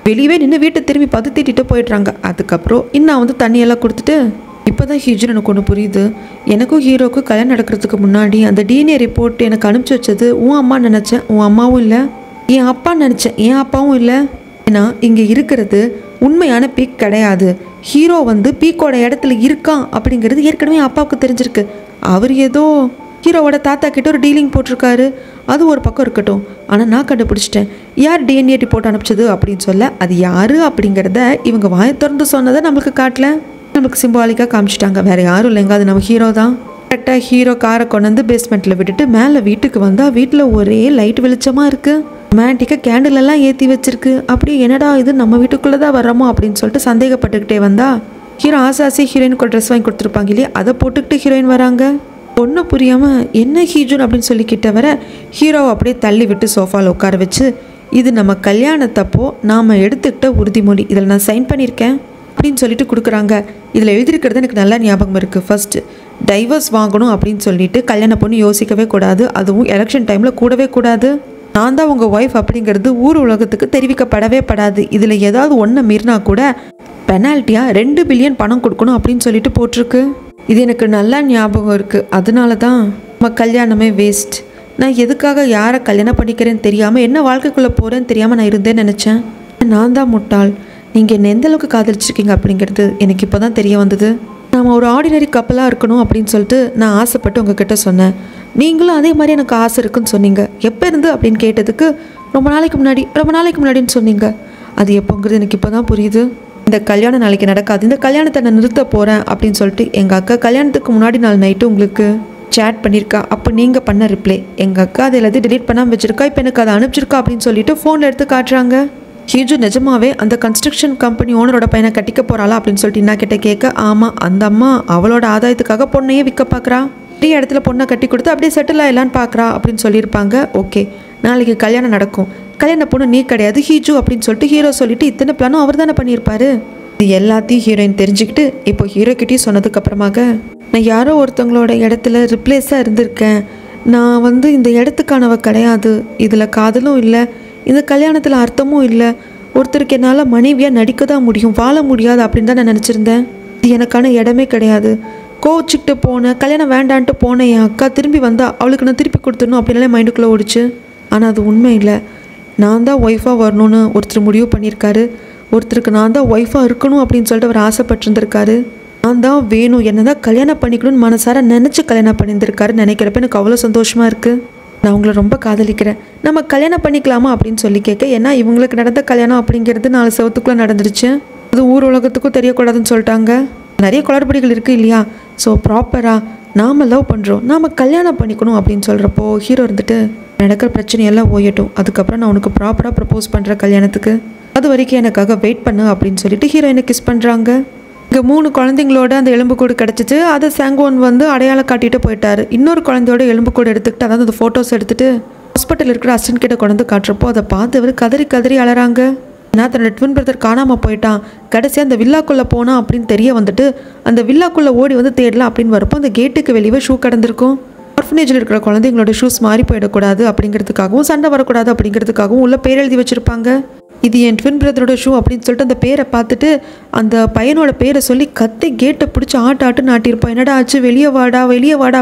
வெளியவே நின்று வீட்டை திரும்பி பார்த்து திட்டிட்டு போயிடுறாங்க. அதுக்கப்புறம் இன்னும் வந்து தண்ணியெல்லாம் கொடுத்துட்டு இப்போ தான் ஹீரோன்னு எனக்கு ஒன்று புரியுது. எனக்கும் ஹீரோக்கும் கல்யாணம் நடக்கிறதுக்கு முன்னாடி அந்த டிஎன்ஏ ரிப்போர்ட் எனக்கு அனுப்பிச்சி வச்சது உன் அம்மா நினச்சேன், உன் அம்மாவும் இல்லை. என் அப்பா நினச்சேன், என் அப்பாவும் இல்லை. ஏன்னா இங்கே இருக்கிறது உண்மையான பீக் கிடையாது. ஹீரோ வந்து பீக்கோட இடத்துல இருக்கான் அப்படிங்கிறது ஏற்கனவே அப்பாவுக்கு தெரிஞ்சிருக்கு. அவர் ஏதோ ஹீரோவோட தாத்தா கிட்ட ஒரு டீலிங் போட்டிருக்காரு. அது ஒரு பக்கம் இருக்கட்டும், ஆனால் நான் கண்டுபிடிச்சிட்டேன் யார் டிஎன்ஏ ரிப்போர்ட் அனுப்பிச்சது அப்படின்னு சொல்ல. அது யார் அப்படிங்கிறத இவங்க வாயை திறந்து சொன்னதை நம்மளுக்கு காட்டல, நம்மளுக்கு சிம்பாலிக்காக காமிச்சிட்டாங்க. வேறு யாரும் இல்லைங்க, அது நம்ம ஹீரோ தான். கரெக்டாக ஹீரோ காரை கொண்டு வந்து பேஸ்மெண்ட்டில் விட்டுட்டு மேலே வீட்டுக்கு வந்தால் வீட்டில் ஒரே லைட் வெளிச்சமாக இருக்குது. ரொமான்டிக்காக கேண்டில் எல்லாம் ஏற்றி வச்சிருக்கு. அப்படி என்னடா இது நம்ம வீட்டுக்குள்ளே தான் வர்றோமோ அப்படின்னு சொல்லிட்டு சந்தேகப்பட்டுக்கிட்டே வந்தா ஹீரோ ஆசை ஹீரோயினுக்கு ஒரு ட்ரெஸ் வாங்கி கொடுத்துருப்பாங்க இல்லையா, அதை போட்டுக்கிட்டு ஹீரோயின் வராங்க. ஒன்றும் புரியாமல் என்ன ஹீஜோன் அப்படின்னு சொல்லி கிட்ட வர ஹீரோவை அப்படியே தள்ளி விட்டு சோஃபாவில் உட்கார வச்சு, இது நம்ம கல்யாணத்தப்போ நாம் எடுத்துக்கிட்ட உறுதிமொழி, இதில் நான் சைன் பண்ணியிருக்கேன் அப்படின்னு சொல்லிட்டு கொடுக்குறாங்க. இதில் எழுதியிருக்கிறது எனக்கு நல்லா ஞாபகம் இருக்குது. ஃபர்ஸ்ட்டு டைவர்ஸ் வாங்கணும் அப்படின்னு சொல்லிட்டு கல்யாணம் பொண்ணு யோசிக்கவே கூடாது, அதுவும் எலெக்ஷன் டைமில் கூடவே கூடாது. நான் தான் உங்கள் ஒய்ஃப் அப்படிங்கிறது ஊர் உலகத்துக்கு தெரிவிக்கப்படவே படாது. இதில் ஏதாவது ஒன்று மீறினா கூட பெனால்ட்டியாக 2 பில்லியன் பணம் கொடுக்கணும் அப்படின்னு சொல்லிட்டு போட்டிருக்கு. இது எனக்கு நல்லா ஞாபகம் இருக்குது. அதனால தான் நம்ம கல்யாணமே வேஸ்ட். நான் எதுக்காக யாரை கல்யாணம் பண்ணிக்கிறேன்னு தெரியாமல் என்ன வாழ்க்கைக்குள்ளே போகிறேன்னு தெரியாமல் நான் இருந்தேன்னு நினச்சேன். நான் தான் முட்டாள். நீங்கள் என்ன எந்த அளவுக்கு காதலிச்சிருக்கீங்க அப்படிங்கிறது எனக்கு இப்போ தான் தெரிய வந்தது. நாம் ஒரு ஆர்டினரி கப்பலாக இருக்கணும் அப்படின்னு சொல்லிட்டு நான் ஆசைப்பட்டு உங்ககிட்ட சொன்னேன். நீங்களும் அதே மாதிரி எனக்கு ஆசை இருக்குன்னு சொன்னீங்க. எப்போ இருந்து அப்படின்னு கேட்டதுக்கு ரொம்ப நாளைக்கு முன்னாடின்னு சொன்னீங்க. அது எப்போங்கிறது எனக்கு இப்போ தான் புரியுது. இந்த கல்யாணம் நாளைக்கு நடக்காது, இந்த கல்யாணத்தை நான் நிறுத்த போகிறேன் அப்படின்னு சொல்லிட்டு எங்கள் அக்கா கல்யாணத்துக்கு முன்னாடி நாள் நைட்டு உங்களுக்கு சேட் பண்ணியிருக்கா. அப்போ நீங்கள் பண்ண ரிப்ளை எங்கள் அக்கா அதை எல்லாத்தையும் டெலீட் பண்ணாமல் வச்சுருக்கா, இப்போ எனக்கு அதை அனுப்பிச்சிருக்கா அப்படின்னு சொல்லிட்டு ஃபோனில் எடுத்து காட்டுறாங்க. ஹீஜு நிஜமாவே அந்த கன்ஸ்ட்ரக்ஷன் கம்பெனி ஓனரோட பையனை கட்டிக்க போகிறாளா அப்படின்னு சொல்லிட்டு நான் கிட்ட கேட்க, ஆமாம் அந்த அம்மா அவளோட ஆதாயத்துக்காக பொண்ணையே விற்க பார்க்குறா, பெரிய இடத்துல பொண்ணை கட்டி கொடுத்து அப்படியே செட்டில் ஆகலான்னு பார்க்குறா அப்படின்னு சொல்லியிருப்பாங்க. ஓகே, நாளைக்கு கல்யாணம் நடக்கும், கல்யாண பொண்ணு நீ கிடையாது ஹீஜு அப்படின்னு சொல்லிட்டு ஹீரோ சொல்லிட்டு இத்தனை பிளானும் அவர் தானே பண்ணியிருப்பாரு. இது எல்லாத்தையும் ஹீரோயின் தெரிஞ்சுக்கிட்டு இப்போ ஹீரோ கிட்டேயும் சொன்னதுக்கு அப்புறமாக நான் யாரோ ஒருத்தவங்களோட இடத்துல ரிப்ளேஸாக இருந்திருக்கேன், நான் வந்து இந்த இடத்துக்கானவ கிடையாது, இதில் காதலும் இல்லை, இந்த கல்யாணத்தில் அர்த்தமும் இல்லை, ஒருத்தருக்கு என்னால் மனைவியாக நடிக்க தான் முடியும், வாழ முடியாது அப்படின்னு தான் நான் நினச்சிருந்தேன். இது எனக்கான இடமே கிடையாது. கோச்சிக்கிட்டு போனேன், கல்யாணம் வேண்டான்ட்டு போனேன். என் அக்கா திரும்பி வந்தால் அவளுக்கு நான் திருப்பி கொடுத்துடணும் அப்படின்னாலே மைண்டுக்குள்ளே ஓடிச்சு. ஆனால் அது உண்மை இல்லை. நான் தான் ஒய்ஃபாக வரணும்னு ஒருத்தர் முடிவு பண்ணியிருக்காரு, ஒருத்தருக்கு நான் தான் ஒய்ஃபாக இருக்கணும் அப்படின்னு சொல்லிட்டு அவர் ஆசைப்பட்டிருந்திருக்காரு. நான் தான் வேணும், என்ன தான் கல்யாணம் பண்ணிக்கணும்னு மனசார நினச்சி கல்யாணம் பண்ணியிருந்திருக்காருன்னு நினைக்கிறப்ப எனக்கு அவ்வளோ சந்தோஷமாக இருக்குது. நான் உங்களை ரொம்ப காதலிக்கிறேன், நம்ம கல்யாணம் பண்ணிக்கலாமா அப்படின்னு சொல்லி கேட்க, ஏன்னா இவங்களுக்கு நடந்த கல்யாணம் அப்படிங்கிறது 4 செவத்துக்குள்ளே நடந்துருச்சு, அது ஊர் உலகத்துக்கும் தெரியக்கூடாதுன்னு சொல்லிட்டாங்க. நிறைய குளறுபடிகள் இருக்குது இல்லையா. ஸோ ப்ராப்பராக நாம் லவ் பண்ணுறோம், நாம் கல்யாணம் பண்ணிக்கணும் அப்படின்னு சொல்கிறப்போ ஹீரோ இருந்துட்டு நடக்கிற பிரச்சனையெல்லாம் ஓயட்டும், அதுக்கப்புறம் நான் உனக்கு ப்ராப்பராக ப்ரப்போஸ் பண்ணுற கல்யாணத்துக்கு, அது வரைக்கும் எனக்காக வெயிட் பண்ணு அப்படின்னு சொல்லிட்டு ஹீரோயினை கிஸ் பண்ணுறாங்க. இங்கே 3 குழந்தைங்களோட அந்த எலும்புக்கூடு கிடச்சிச்சு. அதை சாங்கோன் வந்து அடையாளம் காட்டிட்டு போயிட்டாரு. இன்னொரு குழந்தையோட எலும்புக்கூடு எடுத்துக்கிட்டு, அதாவது அந்த ஃபோட்டோஸ் எடுத்துகிட்டு ஹாஸ்பிட்டல் இருக்கிற அசிஸ்டன்ட் கிட்ட கொண்டு காட்டுறப்போ அதை பார்த்து அவர் கதறி அலறாங்க. ஏன்னா தன்னோட ட்வின் பிரதர் காணாமல் போயிட்டான், கடைசியாக அந்த வில்லாக்குள்ளே போனான் அப்படின்னு தெரிய வந்துட்டு அந்த வில்லாக்குள்ளே ஓடி வந்து தேடலாம் அப்படின்னு வரப்போ அந்த கேட்டுக்கு வெளியே ஷூ கடந்திருக்கும். ஆர்ஃபனேஜில் இருக்கிற குழந்தைங்களோட ஷூஸ் மாறி போயிடக்கூடாது அப்படிங்கிறதுக்காகவும் சண்டை வரக்கூடாது அப்படிங்கிறதுக்காகவும் உள்ள பேர் எழுதி வச்சுருப்பாங்க. இது என் ட்வின் பிரதரோட ஷூ அப்படின்னு சொல்லிட்டு அந்த பேரை பார்த்துட்டு அந்த பையனோட பேரை சொல்லி கத்தி கேட்டை பிடிச்சி ஆட்டுன்னு ஆட்டியிருப்பான். என்னடா ஆச்சு, வெளியே வாடா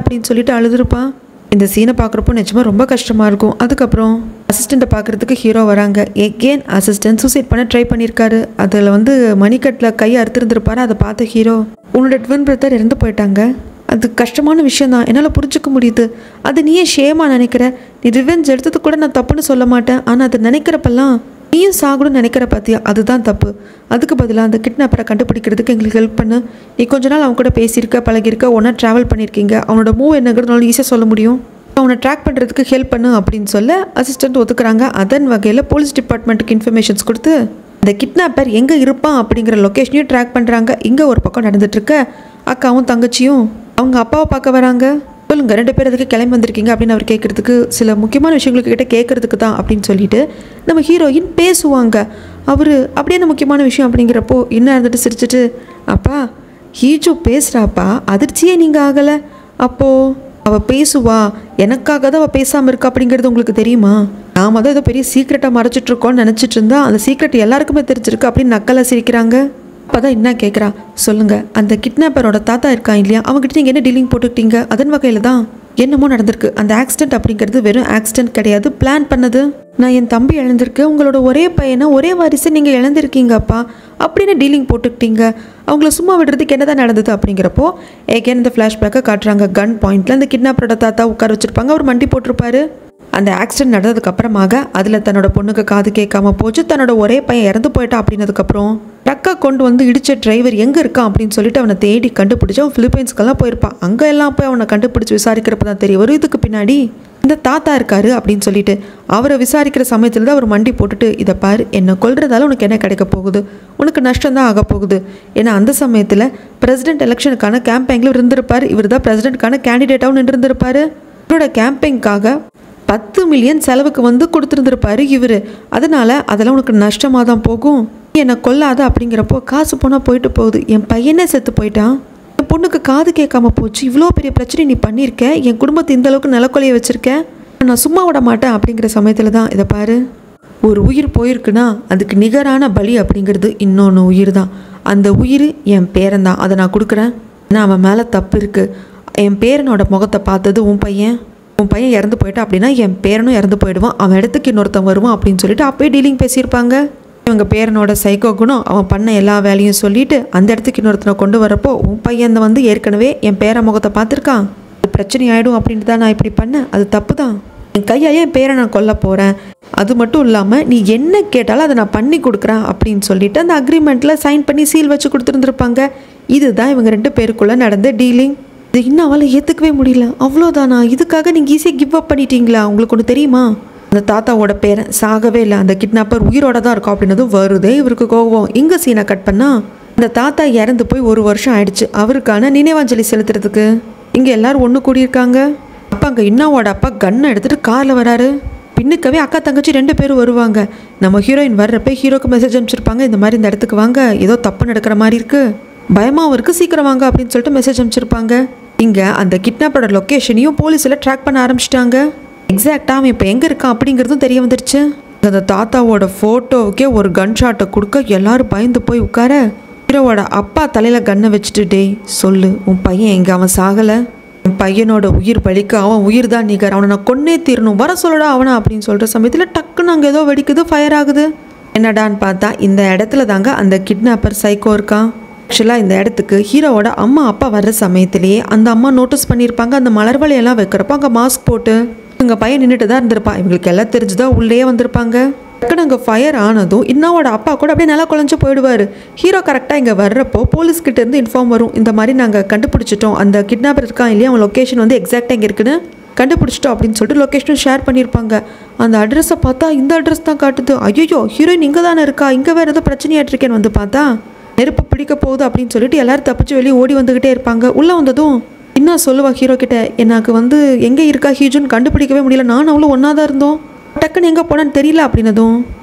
அப்படின்னு சொல்லிட்டு அழுதுருப்பான். இந்த சீனை பார்க்குறப்போ நிஜமாக ரொம்ப கஷ்டமாக இருக்கும். அதுக்கப்புறம் அசிஸ்டண்ட்டை பார்க்குறதுக்கு ஹீரோ வராங்க. எகெயின் அசிஸ்டன்ட் சூசைட் பண்ண ட்ரை பண்ணியிருக்காரு. அதில் வந்து மணிக்கட்டில் கையை அறுத்துருந்துருப்பாரு. அதை பார்த்த ஹீரோ, உன்னோட ட்வின் பிரதர் இறந்து போயிட்டாங்க, அது கஷ்டமான விஷயம் தான், என்னால் புரிஞ்சிக்க முடியுது, அது நீயே ஷேமாக நினைக்கிற, நீ ரிவெஞ்ச் எடுத்தது கூட நான் தப்புன்னு சொல்ல மாட்டேன், ஆனால் அதை நினைக்கிறப்பெல்லாம் நீ நீயும் சாகணும்னு நினைக்கிற பார்த்தியா, அதுதான் தப்பு. அதுக்கு பதிலாக அந்த கிட்னாப்பரை கண்டுபிடிக்கிறதுக்கு எங்களுக்கு ஹெல்ப் பண்ணு. நீ கொஞ்ச நாள் அவன் கூட பேசியிருக்க, பழகிருக்க, ஒன்றா ட்ராவல் பண்ணியிருக்கீங்க. அவனோட மூவ் என்னங்கிறதுனால ஈஸியாக சொல்ல முடியும். அவனை ட்ராக் பண்ணுறதுக்கு ஹெல்ப் பண்ணு அப்படின்னு சொல்ல அசிஸ்டண்ட் ஒத்துக்கிறாங்க. அதன் வகையில் போலீஸ் டிபார்ட்மெண்ட்டுக்கு இன்ஃபர்மேஷன்ஸ் கொடுத்து இந்த கிட்னாப்பர் எங்கே இருப்பான் அப்படிங்கிற லொக்கேஷனையும் ட்ராக் பண்ணுறாங்க. இங்கே ஒரு பக்கம் நடந்துட்டுருக்க அக்காவும் தங்கச்சியும் அவங்க அப்பாவை பார்க்க வராங்க. சொல்லுங்க, 2 பேர் அதுக்கு கிளம்பி வந்திருக்கீங்க அப்படின்னு அவர் கேட்குறதுக்கு, சில முக்கியமான விஷயங்களுக்கு கிட்ட கேட்குறதுக்கு தான் அப்படின்னு சொல்லிட்டு நம்ம ஹீரோயின் பேசுவாங்க. அவர் அப்படியே அந்த முக்கியமான விஷயம் அப்படிங்கிறப்போ இன்னும் இருந்துட்டு சிரிச்சிட்டு, அப்பா ஹீஜோ பேசுகிறாப்பா, அதிர்ச்சியே நீங்கள் ஆகலை. அப்போது அவள் பேசுவா, எனக்காக தான் அவள் பேசாமல் இருக்கா அப்படிங்கிறது உங்களுக்கு தெரியுமா? நாம தான் ஏதோ பெரிய சீக்ரெட்டாக மறைச்சிட்ருக்கோன்னு நினச்சிட்டு இருந்தா அந்த சீக்ரெட் எல்லாருக்குமே தெரிஞ்சிருக்கு அப்படின்னு நக்கலாக சிரிக்கிறாங்க. அப்போ தான் என்ன கேட்குறா, சொல்லுங்கள், அந்த கிட்னாப்பரோட தாத்தா இருக்கான் இல்லையா, அவங்ககிட்ட நீங்கள் என்ன டீலிங் போட்டுக்கிட்டீங்க? அதன் வகையில் தான் என்னமோ நடந்திருக்கு. அந்த ஆக்சிடென்ட் அப்படிங்கிறது வெறும் ஆக்சிடென்ட் கிடையாது, பிளான் பண்ணது. நான் என் தம்பி இழந்திருக்கேன், உங்களோட ஒரே பையனை ஒரே வாரிசை நீங்கள் இழந்திருக்கீங்கப்பா அப்படின்னு டீலிங் போட்டுக்கிட்டீங்க. அவங்கள சும்மா விடுறதுக்கு என்ன தான் நடந்தது அப்படிங்கிறப்போ ஏகேன் இந்த ஃப்ளாஷ்பேக்கை காட்டுறாங்க. கன் பாயிண்டில் அந்த கிட்னாப்பரோட தாத்தா உட்கார வச்சுருப்பாங்க. அவர் மண்டி போட்டிருப்பாரு. அந்த ஆக்சிடென்ட் நடந்ததுக்கு அப்புறமாக அதில் தன்னோட பொண்ணுக்கு காது கேட்காம போச்சு, தன்னோட ஒரே பையன் இறந்து போயிட்டா அப்படின்னதுக்கப்புறம் ட்ரக்கை கொண்டு வந்து இடித்த டிரைவர் எங்கே இருக்கான் அப்படின்னு சொல்லிட்டு அவனை தேடி கண்டுபிடிச்சி அவன் ஃபிலிப்பைன்ஸ்க்கெல்லாம் போயிருப்பான். அங்கே எல்லாம் போய் அவனை கண்டுபிடிச்சி விசாரிக்கிறப்ப தான் தெரிய வரும் இதுக்கு பின்னாடி இந்த தாத்தா இருக்காரு அப்படின்னு சொல்லிட்டு. அவரை விசாரிக்கிற சமயத்தில் தான் அவர் மண்டி போட்டுட்டு, இதை பாரு, என்னை கொல்றதால உனக்கு என்ன கிடைக்க போகுது, உனக்கு நஷ்டம் தான் ஆக போகுது. ஏன்னா அந்த சமயத்தில் பிரசிடென்ட் எலெக்ஷனுக்கான கேம்பெயினில் இருந்திருப்பார். இவர் தான் பிரசிடென்ட்கான கேண்டிடேட்டாகவும் நின்றுருந்திருப்பார். இவரோட கேம்பெயின்காக 10 மில்லியன் செலவுக்கு வந்து கொடுத்துருந்துருப்பாரு இவர். அதனால் அதெல்லாம் உனக்கு நஷ்டமாக தான் போகும், என்னை கொல்லாத அப்படிங்கிறப்போ காசு போனால் போயிட்டு போகுது, என் பையனே செத்து போயிட்டான், என் பொண்ணுக்கு காது கேட்காம போச்சு, இவ்வளோ பெரிய பிரச்சனை நீ பண்ணியிருக்க, என் குடும்பத்தை இந்தளவுக்கு நிலக்கொலையை வச்சுருக்க, நான் சும்மா விட மாட்டேன் அப்படிங்கிற சமயத்தில் தான் இதை பாரு, ஒரு உயிர் போயிருக்குன்னா அதுக்கு நிகரான பலி அப்படிங்கிறது இன்னொன்று உயிர் தான். அந்த உயிர் என் பேரன் தான், அதை நான் கொடுக்குறேன். ஏன்னா அவன் மேலே தப்பு இருக்குது. என் பேரனோட முகத்தை பார்த்தது உன் பையன் இறந்து போயிட்டா அப்படின்னா என் பேரனும் இறந்து போயிடுவான், அவன் இடத்துக்கு இன்னொருத்தன் வருவான் அப்படின்னு சொல்லிட்டு அப்போயே டீலிங் பேசியிருப்பாங்க. இவங்க பேரனோட சைக்கோ குணம் அவன் பண்ண எல்லா வேலையும் சொல்லிட்டு அந்த இடத்துக்கு இன்னொருத்தனை கொண்டு வரப்போ உன் பையன் வந்து ஏற்கனவே என் பேர முகத்தை பார்த்துருக்கான், அது பிரச்சனை ஆகிடும் அப்படின்ட்டு தான் நான் இப்படி பண்ணேன், அது தப்பு தான், என் கையாலே என் பேரை நான் கொல்ல போகிறேன், அது மட்டும் இல்லாமல் நீ என்ன கேட்டாலும் அதை நான் பண்ணி கொடுக்குறேன் அப்படின்னு சொல்லிட்டு அந்த அக்ரிமெண்ட்டில் சைன் பண்ணி சீல் வச்சு கொடுத்துருந்துருப்பாங்க. இதுதான் இவங்க 2 பேருக்குள்ளே நடந்த டீலிங். இது இன்னும் அவளை ஏற்றுக்கவே முடியல. அவ்வளோதானா, இதுக்காக நீங்கள் ஈஸியாக கிவ் அப் பண்ணிட்டீங்களா? உங்களுக்கு ஒன்று தெரியுமா, அந்த தாத்தாவோட பேரன் சாகவே இல்லை, அந்த கிட்னாப்பர் உயிரோட தான் இருக்கும் அப்படின்னதும் வருதே இவருக்கு கோவம். இங்கே சீனை கட் பண்ணால் அந்த தாத்தா இறந்து போய் 1 வருஷம் ஆயிடுச்சு. அவருக்கான நினைவாஞ்சலி செலுத்துறதுக்கு இங்கே எல்லோரும் ஒன்று கூடியிருக்காங்க. அப்போ அங்கே இன்னாவோட அப்பா கன்னை எடுத்துகிட்டு காரில் வராரு. பின்னுக்கவே அக்கா தங்கச்சி 2 பேரும் வருவாங்க. நம்ம ஹீரோயின் வர்றப்ப ஹீரோக்கு மெசேஜ் அனுப்பிச்சிருப்பாங்க, இந்த மாதிரி இந்த இடத்துக்கு வாங்க, ஏதோ தப்பு நடக்கிற மாதிரி இருக்குது, பயமாக இருக்குது, சீக்கிரம் வாங்க அப்படின்னு சொல்லிட்டு மெசேஜ் அனுப்பிச்சிருப்பாங்க. இங்கே அந்த கிட்னாப்பரோட லொக்கேஷனையும் போலீஸில் ட்ராக் பண்ண ஆரம்பிச்சிட்டாங்க. எக்ஸாக்டாக அவன் இப்போ எங்கே இருக்கான் அப்படிங்கிறதும் தெரிய வந்துடுச்சு. அந்த தாத்தாவோட ஃபோட்டோவுக்கே ஒரு கன் ஷாட்டை கொடுக்க எல்லாரும் பயந்து போய் உட்கார ஹீரோவோட அப்பா தலையில் கன்னை வச்சுட்டு, டே சொல்லு, உன் பையன் எங்கே, அவன் சாகலை, என் பையனோட உயிர் பலிக்க அவன் உயிர் தான் நிகர், அவனை நான் கொன்னே தீரணும், வர சொல்லடா அவனை அப்படின்னு சொல்கிற சமயத்தில் டக்குன்னு அங்கே ஏதோ வெடிக்குது, ஃபயர் ஆகுது. என்னடான்னு பார்த்தா இந்த இடத்துல தாங்க அந்த கிட்னாப்பர் சைக்கோ இருக்கான். ஆக்சுவலாக இந்த இடத்துக்கு ஹீரோவோட அம்மா அப்பா வர்ற சமயத்திலேயே அந்த அம்மா நோட்டீஸ் பண்ணியிருப்பாங்க. அந்த மலர்வலையெல்லாம் வைக்கிறப்போ அங்கே மாஸ்க் போட்டு இவங்க பையன் நின்றுட்டு தான் இருந்திருப்பான். இவங்களுக்கு எல்லாம் தெரிஞ்சுதான் உள்ளே வந்திருப்பாங்க. டக்குன்னு அங்கே ஃபயர் ஆனதும் இன்னோட அப்பா கூட அப்படியே நல்லா குழஞ்சு போயிடுவார். ஹீரோ கரெக்டாக இங்கே வர்றப்போ போலீஸ்கிட்ட இருந்து இன்ஃபார்ம் வரும், இந்த மாதிரி நாங்கள் கண்டுபிடிச்சிட்டோம், அந்த கிட்னாப்பர் இருக்கான் இல்லையா, அவன் லொக்கேஷன் வந்து எக்ஸாக்டாக இங்கே இருக்குன்னு கண்டுபிடிச்சிட்டோம் அப்படின்னு சொல்லிட்டு லொக்கேஷனும் ஷேர் பண்ணியிருப்பாங்க. அந்த அட்ரஸை பார்த்தா இந்த அட்ரஸ் தான் காட்டுது. ஐயோ, ஹீரோயின் இங்கே தானே இருக்கா, இங்கே வேறு ஏதோ பிரச்சனையாட்டிருக்கேன்னு வந்து பார்த்தா நெருப்பு பிடிக்க போகுது அப்படின்னு சொல்லிட்டு எல்லாரும் தப்பிச்சு வெளியே ஓடி வந்துக்கிட்டே இருப்பாங்க. உள்ளே வந்ததும் இன்னும் சொல்லுவா ஹீரோ கிட்ட, எனக்கு வந்து எங்கே இருக்கா ஹீஜுன்னு கண்டுபிடிக்கவே முடியல, நானும் அவ்வளோ ஒன்றா தான் இருந்தோம், டக்குன்னு எங்கே போனான்னு தெரியல அப்படின்னதும்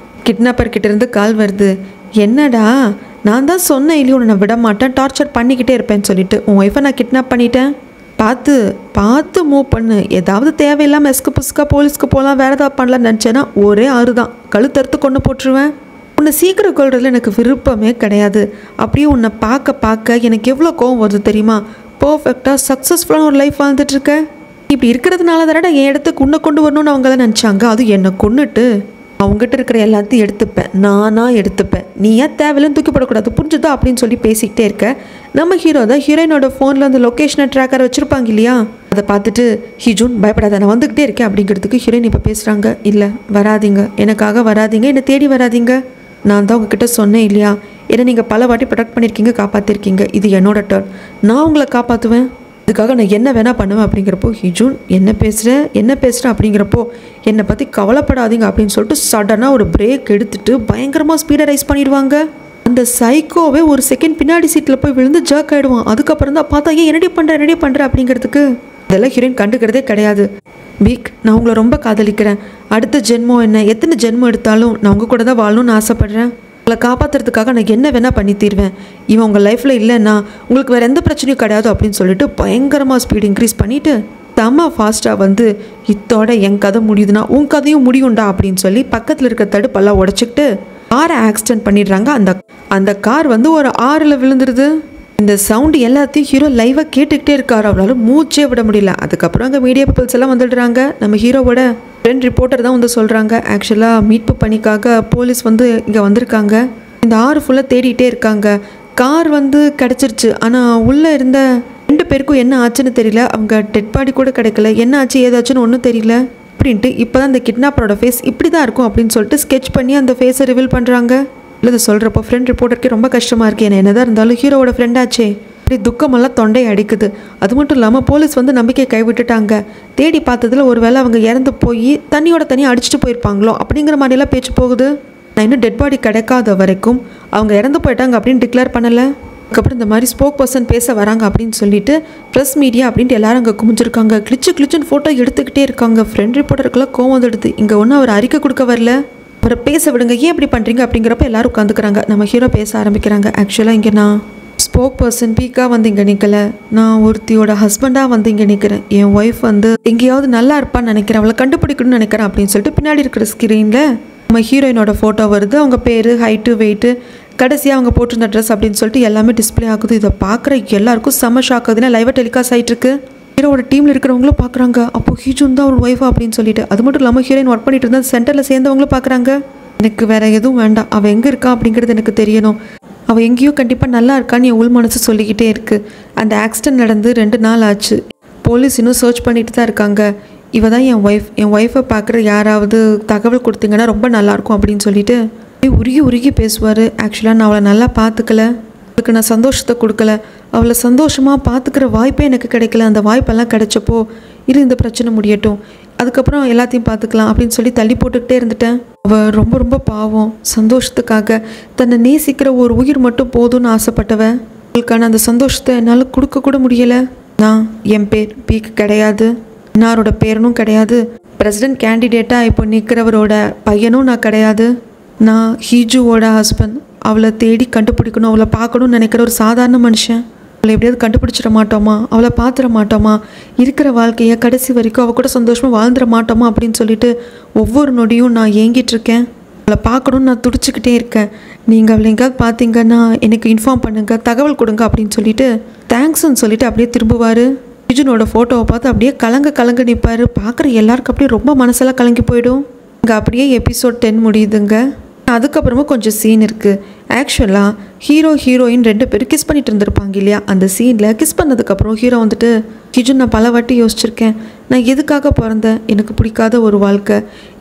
கிட்னாப்பர் கிட்டேருந்து கால் வருது. என்னடா, நான் தான் சொன்னேன் இல்லையோ உன்னை விட மாட்டேன், டார்ச்சர் பண்ணிக்கிட்டே இருப்பேன்னு சொல்லிட்டு, உன் ஒய்ஃபை நான் கிட்னாப் பண்ணிட்டேன், பார்த்து மூவ் பண்ணு, ஏதாவது தேவையில்லாமல் எஸ்க்கு புஸ்கா போலீஸ்க்கு போகலாம், வேறு ஏதாவது பண்ணலான்னு நினச்சேன்னா ஒரே ஆறு தான், கழுத்தறுத்து கொண்டு போட்டுருவேன், உன்னை சீக்கிரம் கொள்றதுல எனக்கு விருப்பமே கிடையாது, அப்படியே உன்னை பார்க்க எனக்கு எவ்வளோ கோவம் வருது தெரியுமா, பர்ஃபெக்டாக சக்ஸஸ்ஃபுல்லான ஒரு லைஃப் வாழ்ந்துட்டுருக்க, இப்படி இருக்கிறதுனால தானடா என் இடத்துக்கு உன்னை கொண்டு வரணும்னு அவங்களாம் நினச்சாங்க, அது என்னை கொண்டுட்டு அவங்ககிட்ட இருக்கிற எல்லாத்தையும் எடுத்துப்பேன், நானாக எடுத்துப்பேன், நீ ஏன் தேவையில்லைன்னு தூக்கி போடக்கூடாது, புரிஞ்சுதா அப்படின்னு சொல்லி பேசிக்கிட்டே இருக்க நம்ம ஹீரோ தான் ஹீரோயினோட ஃபோனில் அந்த லொக்கேஷனை ட்ராக்கர் வச்சுருப்பாங்க இல்லையா, அதை பார்த்துட்டு ஹிஜூன் பயப்படாத நான் வந்துக்கிட்டே இருக்கேன் அப்படிங்கிறதுக்கு ஹீரோயின் இப்போ பேசுகிறாங்க. இல்லை வராதிங்க, எனக்காக வராதிங்க, என்னை தேடி வராதிங்க, நான் தான் உங்ககிட்ட சொன்னேன் இல்லையா, ஏன்னா நீங்கள் பல வாட்டி ப்ரொடெக்ட் பண்ணியிருக்கீங்க, காப்பாற்றிருக்கீங்க, இது என்னோட டர்ன், நான் உங்களை காப்பாற்றுவேன், இதுக்காக நான் என்ன வேணால் பண்ணுவேன் அப்படிங்கிறப்போ ஹிஜூன் என்ன பேசுகிறேன் அப்படிங்கிறப்போ என்னை பற்றி கவலைப்படாதீங்க அப்படின்னு சொல்லிட்டு சடனாக ஒரு பிரேக் எடுத்துகிட்டு பயங்கரமாக ஸ்பீடை ரைஸ் பண்ணிடுவாங்க. அந்த சைக்கோவே ஒரு செகண்ட் பின்னாடி சீட்டில் போய் விழுந்து ஜர்க் ஆகிடுவான். அதுக்கப்புறம் தான் பார்த்தா ஏன் என்னடி பண்ணுறேன் அப்படிங்கிறதுக்கு இதெல்லாம் ஹீரோயின் கண்டுக்கிறதே கிடையாது. பீக், நான் உங்களை ரொம்ப காதலிக்கிறேன், அடுத்த ஜென்மம் என்ன, எத்தனை ஜென்மம் எடுத்தாலும் நான் உங்கள் கூட தான் வாழணும்னு ஆசைப்பட்றேன், உங்களை காப்பாற்றுறதுக்காக நான் என்ன வேணால் பண்ணி தீர்வேன், இவன் உங்கள் லைஃப்பில் இல்லைன்னா உங்களுக்கு வேறு எந்த பிரச்சனையும் கிடையாது அப்படின்னு சொல்லிட்டு பயங்கரமாக ஸ்பீட் இன்க்ரீஸ் பண்ணிவிட்டு செம்ம ஃபாஸ்ட்டாக வந்து இத்தோட என் கதை முடியுதுன்னா உன் கதையும் முடியும்டா அப்படின்னு சொல்லி பக்கத்தில் இருக்க தடுப்பெல்லாம் உடச்சிக்கிட்டு காரை ஆக்சிடென்ட் பண்ணிடுறாங்க. அந்த கார் வந்து ஒரு ஆறில் விழுந்துருது. இந்த சவுண்டு எல்லாத்தையும் ஹீரோ லைவாக கேட்டுக்கிட்டே இருக்காரு, அவரால் மூச்சே விட முடியல. அதுக்கப்புறம் அங்கே மீடியா பீப்புள்ஸ் எல்லாம் வந்துடுறாங்க. நம்ம ஹீரோவோட ஃப்ரெண்ட் ரிப்போர்ட்டர் தான் வந்து சொல்கிறாங்க, ஆக்சுவலாக மீட்பு பணிக்காக போலீஸ் வந்து இங்கே வந்திருக்காங்க, இந்த ஆறு ஃபுல்லாக தேடிகிட்டே இருக்காங்க, கார் வந்து கிடச்சிருச்சு, ஆனால் உள்ளே இருந்த 2 பேருக்கும் என்ன ஆச்சுன்னு தெரியல, அவங்க டெட் பாடி கூட கிடைக்கல, என்ன ஆச்சு ஏதாச்சுன்னு ஒன்றும் தெரியல அப்படின்ட்டு இப்போ தான் அந்த கிட்னாப்பரோட ஃபேஸ் இப்படி தான் இருக்கும் அப்படின்னு சொல்லிட்டு ஸ்கெட்ச் பண்ணி அந்த ஃபேஸை ரிவீல் பண்ணுறாங்க. இல்லை இது சொல்கிறப்போ ஃப்ரெண்ட் ரிப்போர்ட்டருக்கே ரொம்ப கஷ்டமாக இருக்குது, ஏன்னா என்னதான் இருந்தாலும் ஹீரோவோட ஃப்ரெண்டாச்சே, இப்படி துக்கமெல்லாம் தொண்டை அடிக்குது. அது மட்டும் இல்லாமல் போலீஸ் வந்து நம்பிக்கையை கைவிட்டுட்டாங்க, தேடி பார்த்ததில் ஒரு வேளை அவங்க இறந்து போய் தண்ணியோட தனியாக அடிச்சுட்டு போயிருப்பாங்களோ அப்படிங்கிற மாதிரிலாம் பேச்சு போகுது. நான் இன்னும் டெட் பாடி கிடைக்காத வரைக்கும் அவங்க இறந்து போயிட்டாங்க அப்படின்னு டிக்ளேர் பண்ணலை. அதுக்கப்புறம் இந்த மாதிரி ஸ்போக் பர்சன் பேச வராங்க அப்படின்னு சொல்லிட்டு ப்ரெஸ் மீடியா அப்படின்ட்டு எல்லாரும் அங்கே குமிஞ்சிருக்காங்க, கிளிச்சுன்னு ஃபோட்டோ எடுத்துக்கிட்டே இருக்காங்க. ஃப்ரெண்ட் ரிப்போர்ட்டருக்குலாம் கோவம் வந்துடுது, இங்கே ஒன்றும் அவர் அறிக்கை கொடுக்க வரல, அவரை பேச விடுங்க, ஏன் இப்படி பண்ணுறீங்க அப்படிங்கிறப்ப எல்லாரும் உட்காந்துக்கிறாங்க. நம்ம ஹீரோ பேச ஆரம்பிக்கிறாங்க, ஆக்சுவலாக இங்கே நான் ஸ்போக் பர்சன் பீக்காக வந்து இங்கே நிற்கலை, நான் ஒருத்தியோட ஹஸ்பண்டாக வந்து இங்கே நிற்கிறேன், என் ஒய்ஃப் வந்து எங்கேயாவது நல்லா இருப்பான்னு நினைக்கிறேன், அவளை கண்டுபிடிக்கணும்னு நினைக்கிறேன் அப்படின்னு சொல்லிட்டு பின்னாடி இருக்கிற ஸ்க்ரீனில் நம்ம ஹீரோயினோட ஃபோட்டோ வருது, அவங்க பேர், ஹைட்டு, வெயிட்டு, கடைசியாக அவங்க போட்டிருந்த ட்ரெஸ் அப்படின்னு சொல்லிட்டு எல்லாமே டிஸ்பிளே ஆகுது. இதை பார்க்குற எல்லாருக்கும் செம்ம ஷாக் ஆகுதுன்னா லைவாக டெலிகாஸ்ட் ஆகிட்டுருக்கு. ஹீரோட டீமில் இருக்கிறவங்களும் பார்க்குறாங்க, அப்போது ஹீஜூன் தான் ஒரு ஒய்ஃபா அப்படின்னு சொல்லிட்டு. அது மட்டும் இல்லாமல் ஹீரோயின் ஒர்க் பண்ணிட்டு இருந்தால் சென்டரில் சேர்ந்தவங்களும் பார்க்குறாங்க, எனக்கு வேறு எதுவும் வேண்டாம், அவள் எங்கே இருக்கா அப்படிங்கிறது எனக்கு தெரியணும், அவள் எங்கேயோ கண்டிப்பாக நல்லா இருக்கான்னு என் உள் மனசு சொல்லிக்கிட்டே இருக்குது. அந்த ஆக்சிடென்ட் நடந்து 2 நாள் ஆச்சு, போலீஸ் இன்னும் சர்ச் பண்ணிட்டு தான் இருக்காங்க, இவ தான் என் ஒய்ஃபை பார்க்குற யாராவது தகவல் கொடுத்தீங்கன்னா ரொம்ப நல்லாயிருக்கும் அப்படின்னு சொல்லிட்டு உருகி பேசுவார். ஆக்சுவலாக நான் அவளை நல்லா பார்த்துக்கல, அவளுக்கு நான் சந்தோஷத்தை கொடுக்கல, அவளை சந்தோஷமாக பார்த்துக்கிற வாய்ப்பே எனக்கு கிடைக்கல, அந்த வாய்ப்பெல்லாம் கிடைச்சப்போ இந்த பிரச்சனை முடியட்டும், அதுக்கப்புறம் எல்லாத்தையும் பார்த்துக்கலாம் அப்படின்னு சொல்லி தள்ளி போட்டுக்கிட்டே இருந்துட்டேன். அவள் ரொம்ப பாவம், சந்தோஷத்துக்காக தன்னை நேசிக்கிற ஒரு உயிர் மட்டும் போதும்னு ஆசைப்பட்டவன், அவளுக்கான அந்த சந்தோஷத்தை என்னால் கொடுக்க கூட முடியலை. என் பேர் பீக் கிடையாது, இன்னாரோட பேரனும் கிடையாது, பிரசிடென்ட் கேண்டிடேட்டாக இப்போ நிற்கிறவரோட பையனும் நான் கிடையாது, நான் ஹீஜுவோட ஹஸ்பண்ட், அவளை தேடி கண்டுபிடிக்கணும், அவளை பார்க்கணும்னு நினைக்கிற ஒரு சாதாரண மனுஷன், அவளை எப்படியாவது கண்டுபிடிச்சிட மாட்டோமா, அவளை பார்த்துட மாட்டோமா, இருக்கிற வாழ்க்கையை கடைசி வரைக்கும் அவள் கூட சந்தோஷமாக வாழ்ந்துட மாட்டோமா அப்படின்னு சொல்லிட்டு ஒவ்வொரு நொடியும் நான் ஏங்கிட்டுருக்கேன், அவளை பார்க்கணுன்னு நான் துடிச்சிக்கிட்டே இருக்கேன், நீங்கள் அவளை எங்கேயாவது பார்த்தீங்கன்னா எனக்கு இன்ஃபார்ம் பண்ணுங்கள், தகவல் கொடுங்க அப்படின்னு சொல்லிட்டு தேங்க்ஸ்ன்னு சொல்லிட்டு அப்படியே திரும்புவார். ஹிஜுனோட ஃபோட்டோவை பார்த்து அப்படியே கலங்க நிற்பார். பார்க்குற எல்லாருக்கும் அப்படியே ரொம்ப மனசெல்லாம் கலங்கி போயிடும். இங்கே அப்படியே எபிசோட் 10 முடியுதுங்க. அதுக்கப்புறமா கொஞ்சம் சீன் இருக்குது. ஆக்சுவலாக ஹீரோயின் 2 பேரும் கிஸ் பண்ணிட்டு இருந்திருப்பாங்க இல்லையா, அந்த சீனில் கிஸ் பண்ணதுக்கப்புறம் ஹீரோ வந்துட்டு ஹிஜுன் நான் பல வாட்டி யோசிச்சிருக்கேன், நான் எதுக்காக பிறந்தேன், எனக்கு பிடிக்காத ஒரு வாழ்க்கை,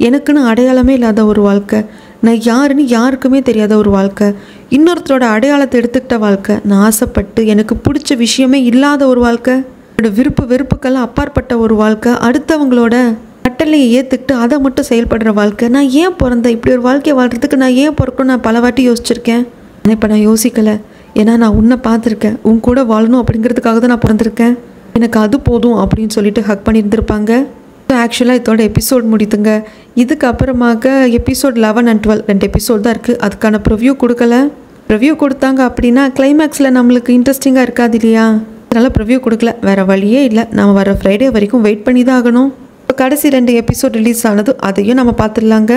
எனக்குன்னு அடையாளமே இல்லாத ஒரு வாழ்க்கை, நான் யாருன்னு யாருக்குமே தெரியாத ஒரு வாழ்க்கை, இன்னொருத்தரோட அடையாளத்தை எடுத்துக்கிட்ட வாழ்க்கை, நான் ஆசைப்பட்டு எனக்கு பிடிச்ச விஷயமே இல்லாத ஒரு வாழ்க்கை, என்னோட வெறுப்புக்கெல்லாம் அப்பாற்பட்ட ஒரு வாழ்க்கை, அடுத்தவங்களோட கட்டளையை ஏற்றுக்கிட்டு அதை மட்டும் செயல்படுற வாழ்க்கை, நான் ஏன் பிறந்தேன், இப்படி ஒரு வாழ்க்கையை வாழ்கிறதுக்கு நான் ஏன் பிறக்கணும், நான் பல வாட்டி யோசிச்சிருக்கேன். ஆனால் இப்போ நான் யோசிக்கலை, ஏன்னா நான் உன்னை பார்த்துருக்கேன், உன் கூட வாழணும் அப்படிங்கிறதுக்காக தான் நான் பிறந்திருக்கேன், எனக்கு அது போதும் அப்படின்னு சொல்லிட்டு ஹக் பண்ணியிருந்திருப்பாங்க. ஸோ ஆக்சுவலாக இதோட எபிசோட் முடித்துங்க. இதுக்கப்புறமாக எபிசோட் 11 and 12 2 எபிசோட் தான் இருக்குது. அதுக்கான ப்ரிவ்யூ கொடுக்கல, ப்ரிவ்யூ கொடுத்தாங்க அப்படின்னா கிளைமேக்ஸில் நம்மளுக்கு இன்ட்ரெஸ்டிங்காக இருக்காது இல்லையா, அதனால் ப்ரிவ்யூ கொடுக்கல, வேறு வழியே இல்லை, நம்ம வர ஃப்ரைடே வரைக்கும் வெயிட் பண்ணி தான் ஆகணும். இப்போ கடைசி 2 எபிசோட் ரிலீஸ் ஆனது, அதையும் நம்ம பார்த்துடலாங்க.